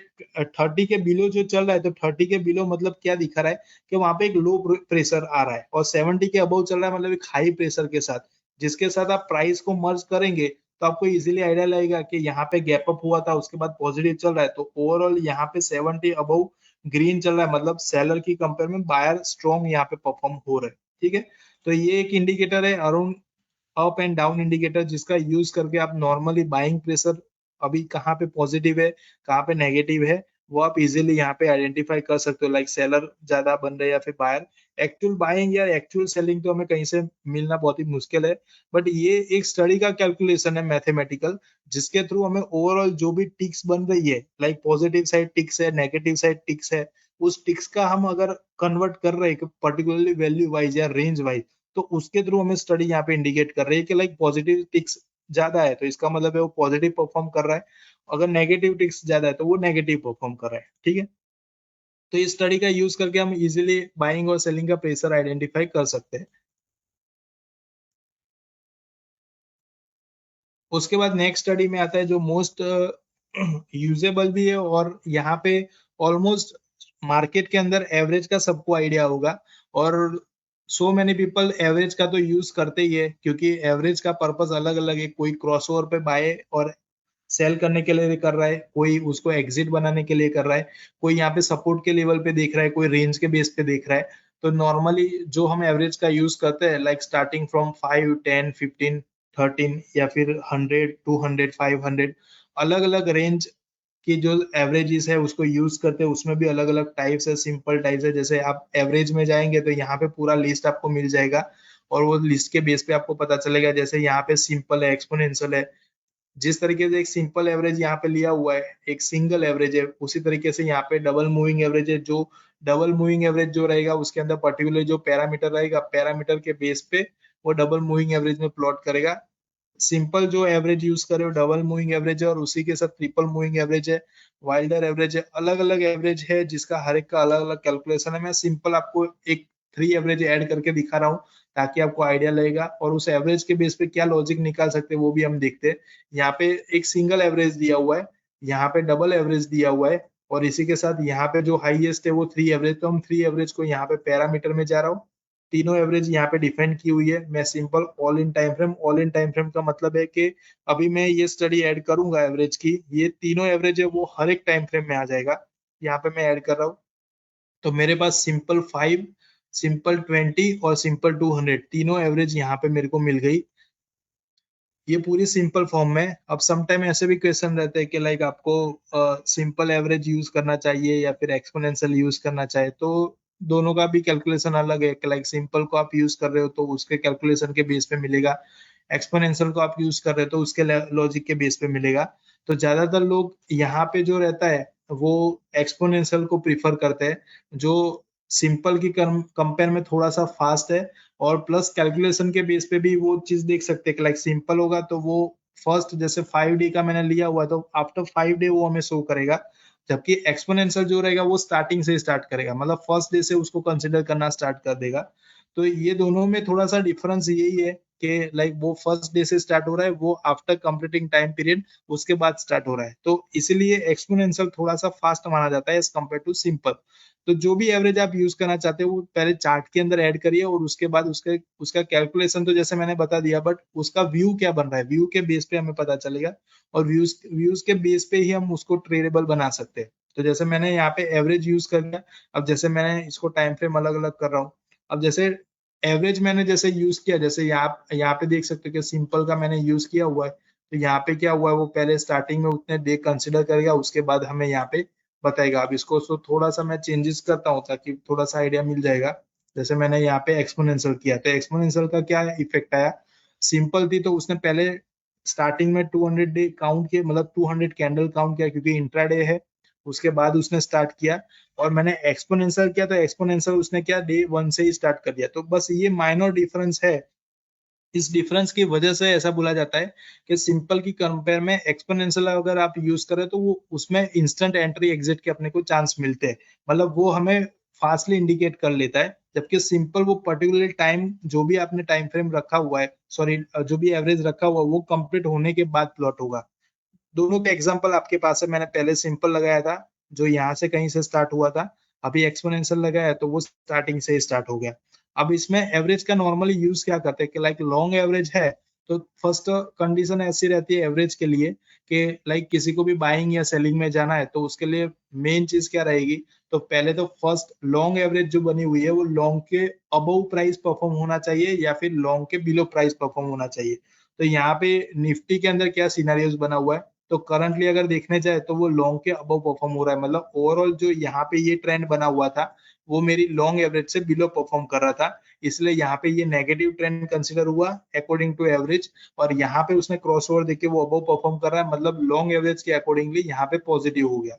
30 के बिलो जो चल रहा है तो 30 के बिलो मतलब क्या दिखा रहा है कि वहां पे एक लो प्रेशर आ रहा है, और 70 के अबव चल रहा है मतलब एक हाई प्रेशर के साथ, जिसके साथ आप प्राइस को मर्ज करेंगे तो आपको इजीली आइडिया लगेगा कि यहाँ पे गैप अप हुआ था उसके बाद पॉजिटिव चल रहा है। तो ओवरऑल यहाँ पे 70 अबव ग्रीन चल रहा है, मतलब सेलर की कंपेयर में बायर स्ट्रॉन्ग यहाँ पे परफॉर्म हो रहा है। ठीक है, तो ये एक इंडिकेटर है around up and down indicator, जिसका यूज करके आप नॉर्मली बाइंग प्रेशर अभी कहाँ पे पॉजिटिव है कहाँ पे नेगेटिव है वो आप इजीली यहाँ पे आइडेंटिफाई कर सकते हो, लाइक सेलर ज्यादा बन रहे हैं या फिर बायर। एक्चुअल बाइंग या एक्चुअल सेलिंग तो हमें कहीं से मिलना बहुत ही मुश्किल है, बट ये एक स्टडी का कैलकुलेशन है मैथमेटिकल, जिसके थ्रू हमें ओवरऑल जो भी टिक्स बन रही है, लाइक पॉजिटिव साइड टिक्स है, नेगेटिव साइड टिक्स है, उस टिक्स का हम अगर कन्वर्ट कर रहे हैं पर्टिकुलरली वैल्यू वाइज या रेंज वाइज, तो उसके थ्रू हमें स्टडी यहाँ पे इंडिकेट कर रही है कि लाइक पॉजिटिव टिक्स ज्यादा है तो इसका मतलब है वो पॉजिटिव परफॉर्म कर रहा है, अगर नेगेटिव टिक्स ज्यादा है तो वो नेगेटिव परफॉर्म कर रहा है। ठीक है, तो इस स्टडी का यूज करके हम इजीली बाइंग और सेलिंग का प्रेशर आइडेंटिफाई कर सकते हैं। उसके बाद नेक्स्ट स्टडी में आता है जो मोस्ट यूजेबल भी है, और यहाँ पे ऑलमोस्ट मार्केट के अंदर एवरेज का सबको आइडिया होगा, और सो मेनी पीपल एवरेज का तो यूज करते ही है, क्योंकि एवरेज का पर्पस अलग अलग है, कोई क्रॉसओवर पे बाय और सेल करने के लिए कर रहा है, कोई उसको एग्जिट बनाने के लिए कर रहा है, कोई यहाँ पे सपोर्ट के लेवल पे देख रहा है, कोई रेंज के बेस पे देख रहा है। तो नॉर्मली जो हम एवरेज का यूज करते हैं लाइक स्टार्टिंग फ्रॉम 5 10 15 13 या फिर 100 200 500, अलग अलग रेंज की जो एवरेजेस है उसको यूज करते हैं, उसमें भी अलग अलग टाइप्स है, सिंपल टाइप्स है। जैसे आप एवरेज में जाएंगे तो यहाँ पे पूरा लिस्ट आपको मिल जाएगा, और वो लिस्ट के बेस पे आपको पता चलेगा, जैसे यहाँ पे सिंपल है, एक्सपोनेंशियल है, जिस तरीके से एक सिंपल एवरेज यहाँ पे लिया हुआ है, एक सिंगल एवरेज है, उसी तरीके से यहाँ पे डबल मूविंग एवरेज है, जो डबल मूविंग एवरेज जो रहेगा उसके अंदर पर्टिकुलर जो पैरामीटर रहेगा, पैरामीटर के बेस पे वो डबल मूविंग एवरेज में प्लॉट करेगा। सिंपल जो एवरेज यूज करे वो डबल मूविंग एवरेज है, और उसी के साथ ट्रिपल मूविंग एवरेज है, वाइल्डर एवरेज है, अलग अलग एवरेज है जिसका हर एक का अलग अलग कैलकुलेशन है। मैं सिंपल आपको एक 3 एवरेज ऐड करके दिखा रहा हूँ ताकि आपको आइडिया लगेगा, और उस एवरेज के बेस पे क्या लॉजिक निकाल सकते हैं वो भी हम देखते हैं। यहाँ पे एक सिंगल एवरेज दिया हुआ है, यहाँ पे डबल एवरेज दिया हुआ है, और इसी के साथ यहाँ पे जो हाईएस्ट है वो 3 एवरेज, तो हम 3 एवरेज को यहाँ पे पैरामीटर में जा रहा हूँ, तीनों एवरेज यहाँ पे डिफाइन की हुई है। मैं simple all in time frame, all in time frame का मतलब है कि अभी मैं ये स्टडी ऐड करूंगा एवरेज की, ये तीनों एवरेज है वो हर एक टाइम फ्रेम में आ जाएगा, यहाँ पे मैं ऐड कर रहा हूँ। तो मेरे पास सिंपल 5, सिंपल 20 और सिंपल 200 तीनों एवरेज यहाँ पे मेरे को मिल गई। ये पूरी सिंपल फॉर्म में। अब सम टाइम ऐसे भी क्वेश्चन रहते हैं कि लाइक आपको सिंपल एवरेज यूज करना चाहिए या फिर एक्सपोनेंशियल यूज करना चाहिए, तो दोनों का भी कैलकुलेशन अलग है कि लाइक सिंपल को आप यूज कर रहे हो तो उसके कैलकुलेशन के बेस पे मिलेगा, एक्सपोनेंशियल को आप यूज कर रहे हो तो उसके लॉजिक के बेस पे मिलेगा। तो ज्यादातर लोग यहाँ पे जो रहता है वो एक्सपोनेंशियल को प्रीफर करते हैं, जो सिंपल की कंपेयर में थोड़ा सा फास्ट है, और प्लस कैलकुलेशन के बेस पे भी वो चीज देख सकते हैं कि लाइक सिंपल होगा तो वो फर्स्ट जैसे 5 डे का मैंने लिया हुआ तो आफ्टर 5 डे वो हमें शो करेगा, जबकि एक्सपोनेंशियल जो रहेगा वो स्टार्टिंग से स्टार्ट करेगा, मतलब फर्स्ट डे से उसको कंसिडर करना स्टार्ट कर देगा। तो ये दोनों में थोड़ा सा डिफरेंस यही है कि लाइक वो फर्स्ट डे से स्टार्ट हो रहा है, वो आफ्टर कंप्लीटिंग टाइम पीरियड उसके बाद स्टार्ट हो रहा है, तो इसीलिए एक्सपोनेंशियल थोड़ा सा फास्ट माना जाता है एज कम्पेयर टू सिंपल। तो जो भी एवरेज आप यूज करना चाहते हो वो पहले चार्ट के अंदर ऐड करिए, और उसके बाद उसका कैलकुलेशन तो जैसे मैंने बता दिया, बट उसका व्यू क्या बन रहा है, व्यू के बेस पे हमें पता चलेगा, और व्यूज व्यूज के बेस पे ही हम उसको ट्रेडेबल बना सकते हैं। तो जैसे मैंने यहाँ पे एवरेज यूज कर लिया, अब जैसे मैंने इसको टाइम फ्रेम अलग अलग कर रहा हूँ। अब जैसे एवरेज मैंने जैसे यूज किया, जैसे यहाँ पे देख सकते हो कि सिंपल का मैंने यूज किया हुआ है, तो यहाँ पे क्या हुआ है, वो पहले स्टार्टिंग में उतने डे कंसिडर करेगा, उसके बाद हमें यहाँ पे बताएगा। अब इसको तो थोड़ा सा मैं चेंजेस करता हूँ ताकि थोड़ा सा आइडिया मिल जाएगा। जैसे मैंने यहाँ पे एक्सपोनेंशियल किया, तो एक्सपोनेंशियल का क्या इफेक्ट आया, सिंपल थी तो उसने पहले स्टार्टिंग में 200 डे काउंट किए, मतलब 200 कैंडल काउंट किया क्योंकि इंट्राडे है, उसके बाद उसने स्टार्ट किया। और मैंने एक्सपोनेंशियल किया तो एक्सपोनेंशियल उसने क्या डे 1 से ही स्टार्ट कर दिया। तो बस ये माइनर डिफरेंस है, इस डिफरेंस की वजह से ऐसा बोला जाता है कि सिंपल की कंपेयर में एक्सपोनेंशियल अगर आप यूज करें तो वो उसमें इंस्टेंट एंट्री एग्जिट के अपने को चांस मिलते हैं, मतलब वो हमें फास्टली इंडिकेट कर लेता है, जबकि सिंपल वो पर्टिकुलर टाइम जो भी आपने टाइम फ्रेम रखा हुआ है, सॉरी जो भी एवरेज रखा हुआ है वो कंप्लीट होने के बाद प्लॉट होगा। दोनों के एग्जांपल आपके पास है, मैंने पहले सिंपल लगाया था जो यहाँ से कहीं से स्टार्ट हुआ था, अभी एक्सपोनेंशियल लगाया तो वो स्टार्टिंग से स्टार्ट हो गया। अब इसमें एवरेज का नॉर्मली यूज क्या करते हैं कि लाइक लॉन्ग एवरेज है, तो फर्स्ट कंडीशन ऐसी रहती है एवरेज के लिए कि लाइक किसी को भी बाइंग या सेलिंग में जाना है तो उसके लिए मेन चीज क्या रहेगी, तो पहले तो फर्स्ट लॉन्ग एवरेज जो बनी हुई है वो लॉन्ग के अबव प्राइस परफॉर्म होना चाहिए या फिर लॉन्ग के बिलो प्राइस परफॉर्म होना चाहिए। तो यहाँ पे निफ्टी के अंदर क्या सिनेरियोस बना हुआ है, तो करंटली अगर देखने जाए तो वो लॉन्ग के अबव परफॉर्म हो रहा है, मतलब ओवरऑल जो यहाँ पे ये ट्रेंड बना हुआ था वो मेरी लॉन्ग एवरेज से बिलो परफॉर्म कर रहा था, इसलिए यहाँ पे ये नेगेटिव ट्रेंड कंसिडर हुआ अकॉर्डिंग टू एवरेज। और यहाँ पे उसने क्रॉस ओवर देके वो अबव परफॉर्म कर रहा है, मतलब लॉन्ग एवरेज के अकॉर्डिंगली यहाँ पे पॉजिटिव हो गया।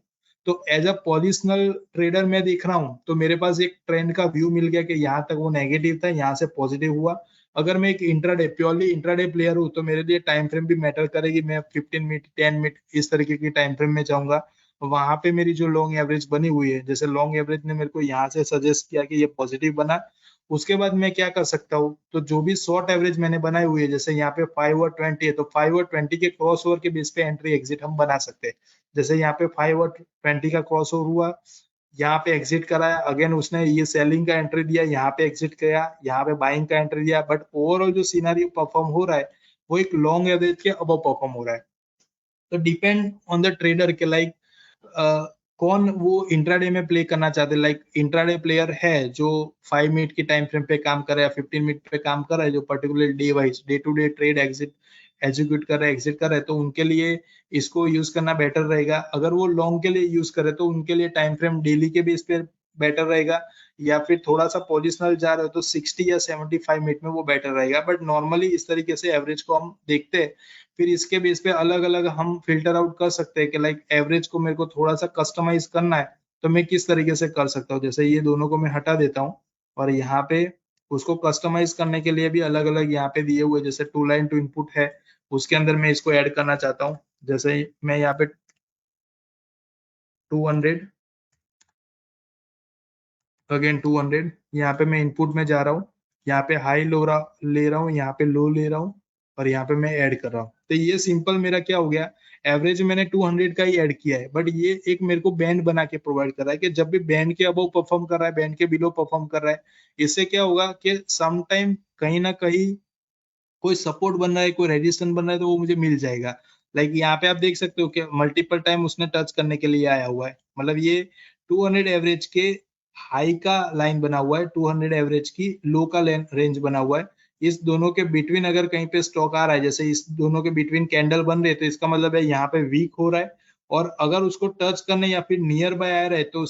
तो एज अ पोजिशनल ट्रेडर मैं देख रहा हूँ तो मेरे पास एक ट्रेंड का व्यू मिल गया कि यहाँ तक वो नेगेटिव था, यहाँ से पॉजिटिव हुआ। अगर मैं एक इंट्राडे प्योरली इंट्राडे प्लेयर हूँ तो मेरे लिए टाइम फ्रेम भी मैटर करेगी, मैं 15 मिनट 10 मिनट इस तरीके की टाइम फ्रेम में जाऊंगा। वहां पे मेरी जो लॉन्ग एवरेज बनी हुई है, जैसे लॉन्ग एवरेज ने मेरे को यहाँ से सजेस्ट किया कि ये पॉजिटिव बना, उसके बाद मैं क्या कर सकता हूँ, तो जो भी शॉर्ट एवरेज मैंने बनाई हुई है, जैसे यहाँ पे 5 और 20 है तो 5 और 20 के क्रॉस ओवर के बेस पे एंट्री एग्जिट हम बना सकते हैं। जैसे यहाँ पे 5 और 20 का क्रॉस ओवर हुआ, यहाँ पे एग्जिट कराया, अगेन उसने ये सेलिंग का एंट्री दिया, यहाँ पे एग्जिट किया, यहाँ पे बाइंग का एंट्री दिया, बट ओवरऑल जो सिनेरियो परफॉर्म हो रहा है वो एक लॉन्ग एवरेज के अब परफॉर्म हो रहा है। तो डिपेंड ऑन द ट्रेडर के लाइक कौन वो इंट्राडे में प्ले करना चाहते हैं, लाइक इंट्राडे प्लेयर है जो 5 मिनट की टाइम फ्रेम पे काम कर रहा है या 15 मिनट पे काम कर रहा है, जो particular day wise day to day trade exit execute कर रहा है एग्जिट कर रहा है, तो उनके लिए इसको यूज करना बेटर रहेगा। अगर वो लॉन्ग के लिए यूज करे तो उनके लिए टाइम फ्रेम डेली के बेस पे बेटर रहेगा, या फिर थोड़ा सा पोजिशनल जा रहे हो तो 60 या 75 मिनट में वो बेटर रहेगा। बट नॉर्मली इस तरीके से एवरेज को हम देखते हैं, फिर इसके बेस पे अलग अलग हम फिल्टर आउट कर सकते हैं कि लाइक एवरेज को मेरे को थोड़ा सा कस्टमाइज करना है तो मैं किस तरीके से कर सकता हूँ। जैसे ये दोनों को मैं हटा देता हूँ और यहाँ पे उसको कस्टमाइज करने के लिए भी अलग अलग यहाँ पे दिए हुए, जैसे टू लाइन टू इनपुट है, उसके अंदर मैं इसको ऐड करना चाहता हूँ। जैसे मैं यहाँ पे 200 अगेन 200, यहाँ पे मैं इनपुट में जा रहा हूँ, यहाँ पे हाई लो रहा ले रहा हूँ, यहाँ पे लो ले रहा हूँ, और यहाँ पे मैं ऐड कर रहा हूँ। तो ये सिंपल मेरा क्या हो गया, एवरेज मैंने 200 का ही ऐड किया है, बट ये एक मेरे को बैंड बना के प्रोवाइड कर रहा है कि जब भी बैंड के अबव परफॉर्म कर रहा है, बैंड के बिलो परफॉर्म कर रहा है, इससे क्या होगा कि सम टाइम कहीं ना कहीं कोई सपोर्ट बन रहा है, कोई रेजिस्टेंस बन रहा है तो वो मुझे मिल जाएगा। लाइक यहाँ पे आप देख सकते हो कि मल्टीपल टाइम उसने टच करने के लिए आया हुआ है, मतलब ये 200 एवरेज के हाई का लाइन बना हुआ है, 200 एवरेज की लो का रेंज बना हुआ है, इस दोनों के बिटवीन अगर कहीं पे स्टॉक आ रहा है, जैसे इस दोनों के बिटवीन कैंडल बन रहे हैं, तो इसका मतलब है यहाँ पे वीक हो रहा है। और अगर उसको टच करने या फिर नियर बाय आ रहा है, तो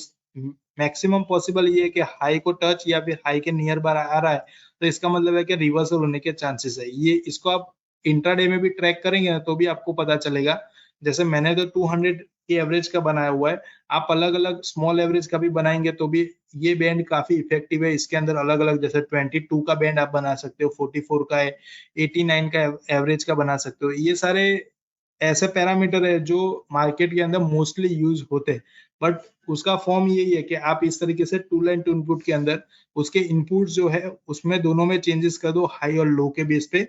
मैक्सिमम पॉसिबल ये है कि हाई को टच या फिर हाई के नियर बाय आ रहा है, तो इसका मतलब है कि रिवर्सल होने के चांसेस है। ये इसको आप इंट्राडे में भी ट्रैक करेंगे ना, तो भी आपको पता चलेगा। जैसे मैंने तो 200 की एवरेज का बनाया हुआ है, आप अलग अलग स्मॉल एवरेज का भी बनाएंगे तो भी ये बैंड काफी इफेक्टिव है। इसके अंदर अलग अलग, जैसे 22 का बैंड आप बना सकते हो, 44 का है, 89 का एवरेज का बना सकते हो। ये सारे ऐसे पैरामीटर है जो मार्केट के अंदर मोस्टली यूज होते हैं। बट उसका फॉर्म यही है कि आप इस तरीके से टू लाइन टू इनपुट के अंदर उसके इनपुट जो है उसमें दोनों में चेंजेस कर दो, हाई और लो के बेस पे,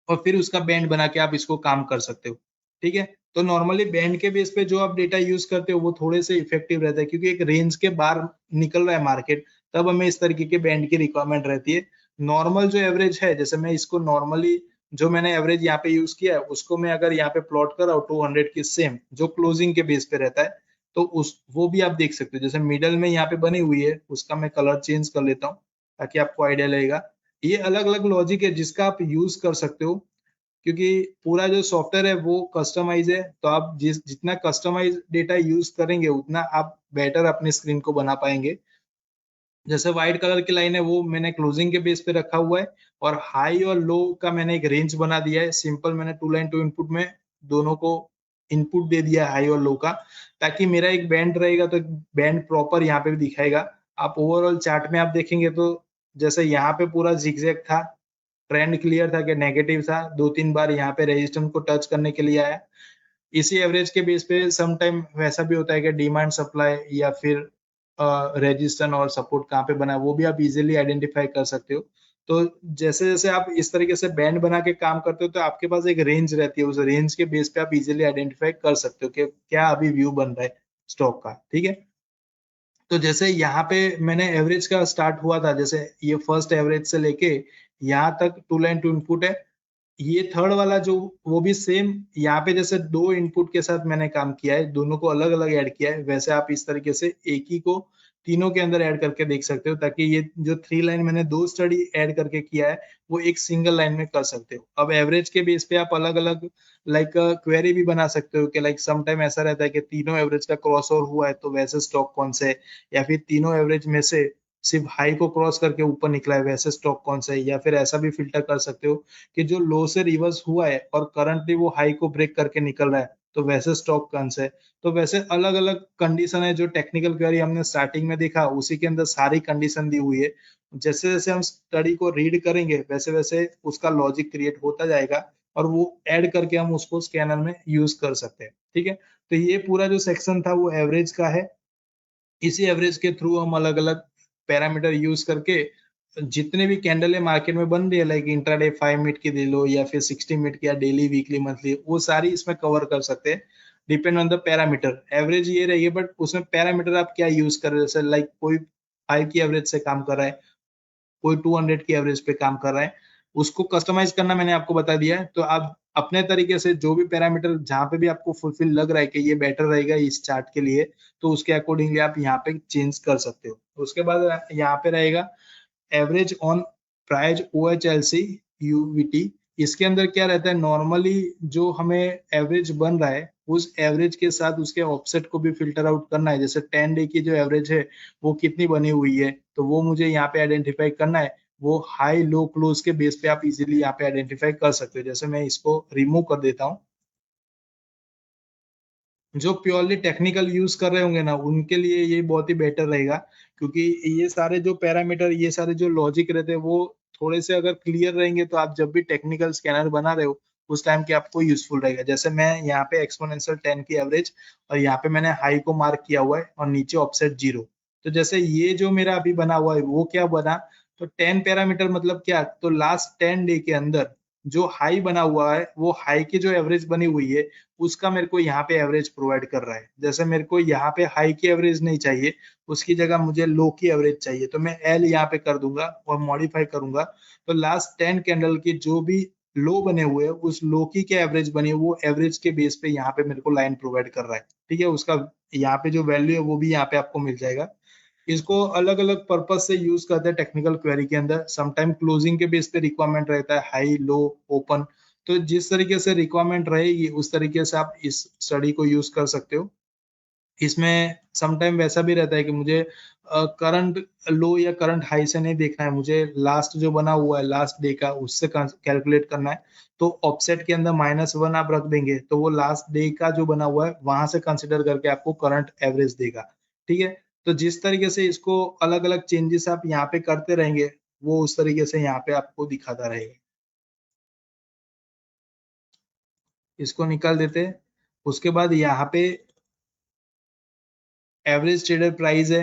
और फिर उसका बैंड बना के आप इसको काम कर सकते हो। ठीक है, तो नॉर्मली बैंड के बेस पे जो आप डेटा यूज करते हो वो थोड़े से इफेक्टिव रहता है, क्योंकि एक रेंज के बाहर निकल रहा है मार्केट, तब हमें इस तरीके के बैंड की रिक्वायरमेंट रहती है। नॉर्मल जो एवरेज है, जैसे मैं इसको नॉर्मली जो मैंने एवरेज यहाँ पे यूज किया है उसको मैं अगर यहाँ पे प्लॉट कर रहा हूँ 200 की सेम जो क्लोजिंग के बेस पे रहता है, तो उस वो भी आप देख सकते हो। जैसे मिडल में यहाँ पे बनी हुई है, उसका मैं कलर चेंज कर लेता हूँ ताकि आपको आइडिया लगेगा। ये अलग अलग लॉजिक है जिसका आप यूज कर सकते हो, क्योंकि पूरा जो सॉफ्टवेयर है वो कस्टमाइज है। तो आप जितना कस्टमाइज डेटा यूज करेंगे उतना आप बेटर अपने स्क्रीन को बना पाएंगे। जैसे व्हाइट कलर की लाइन है वो मैंने क्लोजिंग के बेस पे रखा हुआ है, और हाई और लो का मैंने एक रेंज बना दिया है। सिंपल मैंने टू लाइन टू इनपुट में दोनों को इनपुट दे दिया हाई और लो का, ताकि मेरा एक बैंड रहेगा तो बैंड प्रॉपर यहाँ पे भी दिखाएगा। आप ओवरऑल चार्ट में आप देखेंगे तो जैसे यहाँ पे पूरा जिगजैग था, ट्रेंड क्लियर था कि नेगेटिव था, 2-3 बार यहाँ पे रेजिस्टेंस को टच करने के लिए आया। इसी एवरेज के बेस पे सम टाइम वैसा भी होता है कि डिमांड सप्लाई या फिर रेजिस्टेंस और सपोर्ट कहाँ पे बना है वो भी आप इजीली आइडेंटिफाई कर सकते हो। तो जैसे जैसे आप इस तरीके से बैंड बना के काम करते हो तो आपके पास एक रेंज रहती है, उस रेंज के बेस पे आप इजीली आइडेंटिफाई कर सकते हो कि क्या अभी व्यू बन रहा है स्टॉक का। ठीक है, तो जैसे यहाँ पे मैंने एवरेज का स्टार्ट हुआ था, जैसे ये फर्स्ट एवरेज से लेके यहाँ तक टू लाइन टू इनपुट है। ये थर्ड वाला जो वो भी सेम, यहाँ पे जैसे दो इनपुट के साथ मैंने काम किया है, दोनों को अलग अलग ऐड किया है, वैसे आप इस तरीके से एक ही को तीनों के अंदर ऐड करके देख सकते हो, ताकि ये जो 3 लाइन मैंने दो स्टडी ऐड करके किया है वो एक सिंगल लाइन में कर सकते हो। अब एवरेज के बेस पे आप अलग अलग लाइक क्वेरी भी बना सकते हो कि लाइक सम टाइम ऐसा रहता है कि तीनों एवरेज का क्रॉस ओवर हुआ है तो वैसे स्टॉक कौन से है, या फिर तीनों एवरेज में से सिर्फ हाई को क्रॉस करके ऊपर निकला है वैसे स्टॉक कौन सा है। या फिर ऐसा भी फिल्टर कर सकते हो कि जो लो से रिवर्स हुआ है और करंटली वो हाई को ब्रेक करके निकल रहा है तो वैसे स्टॉक कौन सा है। तो वैसे अलग अलग कंडीशन है, जो टेक्निकल क्वेरी हमने स्टार्टिंग में देखा उसी के अंदर सारी कंडीशन दी हुई है। जैसे जैसे हम स्टडी को रीड करेंगे वैसे वैसे उसका लॉजिक क्रिएट होता जाएगा, और वो ऐड करके हम उसको स्कैनर में यूज कर सकते हैं। ठीक है, तो ये पूरा जो सेक्शन था वो एवरेज का है। इसी एवरेज के थ्रू हम अलग अलग पैरामीटर यूज करके जितने भी कैंडल है मार्केट में बन रही है, लाइक इंट्राडे 5 मिनट की ले लो या फिर 60 मिनट की या डेली वीकली मंथली, वो सारी इसमें कवर कर सकते हैं। Depend on the parameter, average ये रही है बट उसमें पैरामीटर आप क्या यूज कर रहे हो। जैसे लाइक कोई 5 की एवरेज से काम कर रहा है, कोई 200 की एवरेज पे काम कर रहा है, उसको कस्टमाइज करना मैंने आपको बता दिया है। तो आप अपने तरीके से जो भी पैरामीटर जहां पे भी आपको फुलफिल लग रहा है कि ये बेटर रहेगा इस चार्ट के लिए, तो उसके अकॉर्डिंगली आप यहाँ पे चेंज कर सकते हो। उसके बाद यहाँ पे रहेगा average on price OHLC UVT। इसके अंदर क्या रहता है, नॉर्मली जो हमें एवरेज बन रहा है उस एवरेज के साथ उसके ऑफसेट को भी फिल्टर आउट करना है। जैसे 10 डे की जो एवरेज है वो कितनी बनी हुई है, तो वो मुझे यहाँ पे आइडेंटिफाई करना है। वो हाई लो क्लोज के बेस पे आप इजीली यहाँ पे आइडेंटिफाई कर सकते हो। जैसे मैं इसको रिमूव कर देता हूँ। जो प्योरली टेक्निकल यूज कर रहे होंगे ना उनके लिए ये बहुत ही बेटर रहेगा, क्योंकि ये सारे जो पैरामीटर, ये सारे जो लॉजिक रहते हैं वो थोड़े से अगर क्लियर रहेंगे तो आप जब भी टेक्निकल स्कैनर बना रहे हो उस टाइम के आपको यूजफुल रहेगा। जैसे मैं यहाँ पे एक्सपोनेंशियल 10 की एवरेज और यहाँ पे मैंने हाई को मार्क किया हुआ है और नीचे ऑफसेट 0। तो जैसे ये जो मेरा अभी बना हुआ है वो क्या बना, तो 10 पैरामीटर मतलब क्या, तो लास्ट 10 डे के अंदर जो हाई बना हुआ है वो हाई की जो एवरेज बनी हुई है उसका मेरे को यहाँ पे एवरेज प्रोवाइड कर रहा है। जैसे मेरे को यहाँ पे हाई की एवरेज नहीं चाहिए, उसकी जगह मुझे लो की एवरेज चाहिए, तो मैं एल यहाँ पे कर दूंगा और मॉडिफाई करूंगा। तो लास्ट 10 कैंडल की जो भी लो बने हुए हैं उस लो की क्या एवरेज बनी है वो एवरेज के बेस पे यहाँ पे मेरे को लाइन प्रोवाइड कर रहा है। ठीक है, उसका यहाँ पे जो वैल्यू है वो भी यहाँ पे आपको मिल जाएगा। इसको अलग अलग पर्पज से यूज करते हैं टेक्निकल क्वेरी के अंदर। समटाइम क्लोजिंग के बेस पे रिक्वायरमेंट रहता है, हाई लो ओपन, तो जिस तरीके से रिक्वायरमेंट रहेगी उस तरीके से आप इस स्टडी को यूज कर सकते हो। इसमें समटाइम वैसा भी रहता है कि मुझे करंट लो या करंट हाई से नहीं देखना है, मुझे लास्ट जो बना हुआ है लास्ट डे का उससे कैलकुलेट करना है। तो ऑफसेट के अंदर -1 आप रख देंगे तो वो लास्ट डे का जो बना हुआ है वहां से कंसिडर करके आपको करंट एवरेज देगा। ठीक है, तो जिस तरीके से इसको अलग अलग चेंजेस आप यहाँ पे करते रहेंगे वो उस तरीके से यहाँ पे आपको दिखाता रहेगा। इसको निकाल देते हैं। उसके बाद यहाँ पे एवरेज ट्रेडर प्राइस है,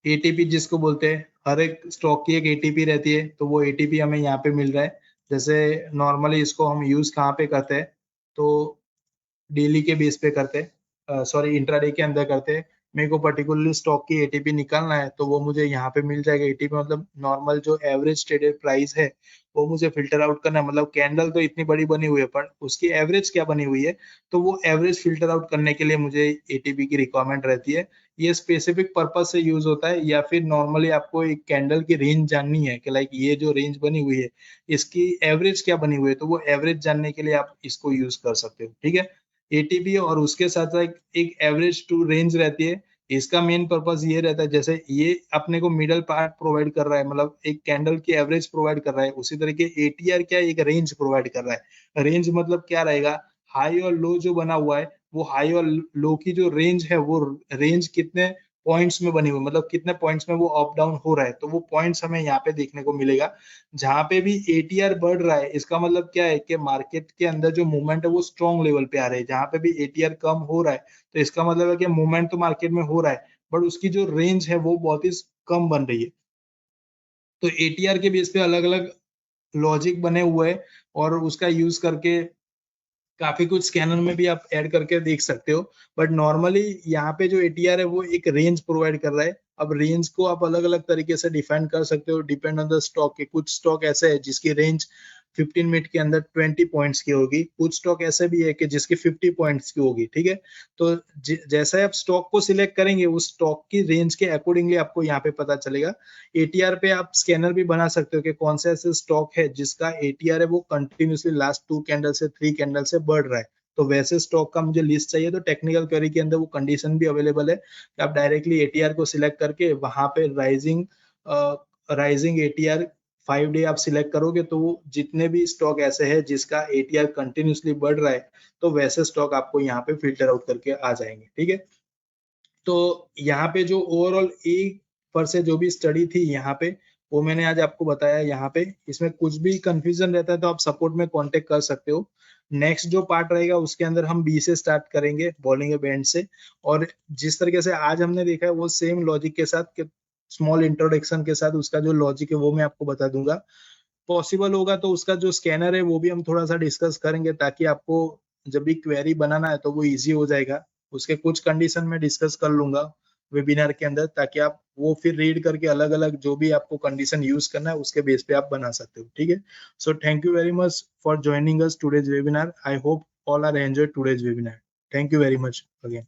एटीपी जिसको बोलते हैं, हर एक स्टॉक की एक एटीपी रहती है, तो वो एटीपी हमें यहाँ पे मिल रहा है। जैसे नॉर्मली इसको हम यूज कहाँ पे करते हैं, तो डेली के बेस पे करते हैं, सॉरी इंट्राडे के अंदर करते हैं। मेरे को पर्टिकुलरली स्टॉक की एटीपी निकालना है तो वो मुझे यहाँ पे मिल जाएगा। एटीपी मतलब नॉर्मल जो एवरेज ट्रेडेड प्राइस है वो मुझे फिल्टर आउट करना है। मतलब कैंडल तो इतनी बड़ी बनी हुई है पर उसकी एवरेज क्या बनी हुई है, तो वो एवरेज फिल्टर आउट करने के लिए मुझे एटीपी की रिक्वायरमेंट रहती है। ये स्पेसिफिक पर्पज से यूज होता है, या फिर नॉर्मली आपको एक कैंडल की रेंज जाननी है कि लाइक ये जो रेंज बनी हुई है इसकी एवरेज क्या बनी हुई है, तो वो एवरेज जानने के लिए आप इसको यूज कर सकते हो। ठीक है, एटीपी और उसके साथ साथ एक एवरेज टू रेंज रहती है। इसका मेन पर्पस ये रहता है, जैसे ये अपने को मिडल पार्ट प्रोवाइड कर रहा है, मतलब एक कैंडल की एवरेज प्रोवाइड कर रहा है, उसी तरीके एटीआर क्या एक रेंज प्रोवाइड कर रहा है। रेंज मतलब क्या रहेगा, हाई और लो जो बना हुआ है वो हाई और लो की जो रेंज है वो रेंज कितने पॉइंट्स में बनी हुई, मतलब कितने पॉइंट्स में वो अप डाउन हो रहा है, तो वो पॉइंट्स हमें यहाँ पे देखने को मिलेगा। जहां पे भी एटीआर बढ़ रहा है इसका मतलब क्या है कि मार्केट के अंदर जो मूवमेंट है वो स्ट्रॉन्ग लेवल पे आ रही है। जहां पे भी एटीआर कम हो रहा है तो इसका मतलब है कि मूवमेंट तो मार्केट में हो रहा है बट उसकी जो रेंज है वो बहुत ही कम बन रही है। तो एटीआर के बेस पे अलग अलग लॉजिक बने हुए हैं और उसका यूज करके काफी कुछ स्कैनर में भी आप ऐड करके देख सकते हो। बट नॉर्मली यहाँ पे जो एटीआर है वो एक रेंज प्रोवाइड कर रहा है। अब रेंज को आप अलग अलग तरीके से डिफाइन कर सकते हो डिपेंड ऑन द स्टॉक के। कुछ स्टॉक ऐसे है जिसकी रेंज 15 मिनट के अंदर 20 पॉइंट्स की होगी, कुछ स्टॉक ऐसे भी है कि जिसकी 50 पॉइंट्स की होगी। ठीक है, तो जैसा आप स्टॉक को सिलेक्ट करेंगे उस स्टॉक की रेंज के अकॉर्डिंगली आपको यहाँ पे पता चलेगा। एटीआर पे आप स्कैनर भी बना सकते हो कि कौन से ऐसे स्टॉक है जिसका एटीआर है वो कंटिन्यूसली लास्ट 2 कैंडल से 3 कैंडल से बढ़ रहा है। तो वैसे स्टॉक का मुझे लिस्ट चाहिए, तो टेक्निकल क्वेरी के अंदर वो कंडीशन भी अवेलेबल है कि आप डायरेक्टली एटीआर को सिलेक्ट करके वहां पे राइजिंग एटीआर 5 डे आप सिलेक्ट करोगे तो जितने भी स्टॉक ऐसे है जिसका एटीआर कंटिन्यूसली बढ़ रहा है तो वैसे स्टॉक आपको यहाँ पे फिल्टर आउट करके आ जाएंगे। ठीक है, तो यहाँ पे जो ओवरऑल एक पर से जो भी स्टडी थी यहाँ पे वो मैंने आज आपको बताया। यहाँ पे इसमें कुछ भी कंफ्यूजन रहता है तो आप सपोर्ट में कांटेक्ट कर सकते हो। नेक्स्ट जो पार्ट रहेगा उसके अंदर हम बी से स्टार्ट करेंगे, बॉलिंग बैंड से। और जिस तरीके से आज हमने देखा है वो सेम लॉजिक के साथ, स्मॉल इंट्रोडक्शन के साथ उसका जो लॉजिक है वो मैं आपको बता दूंगा। पॉसिबल होगा तो उसका जो स्कैनर है वो भी हम थोड़ा सा डिस्कस करेंगे ताकि आपको जब भी क्वेरी बनाना है तो वो इजी हो जाएगा। उसके कुछ कंडीशन में डिस्कस कर लूंगा वेबिनार के अंदर ताकि आप वो फिर रीड करके अलग अलग जो भी आपको कंडीशन यूज करना है उसके बेस पे आप बना सकते हो। ठीक है, so thank you very much for joining us today's webinar. I hope all are enjoy today's webinar. Thank you very much again.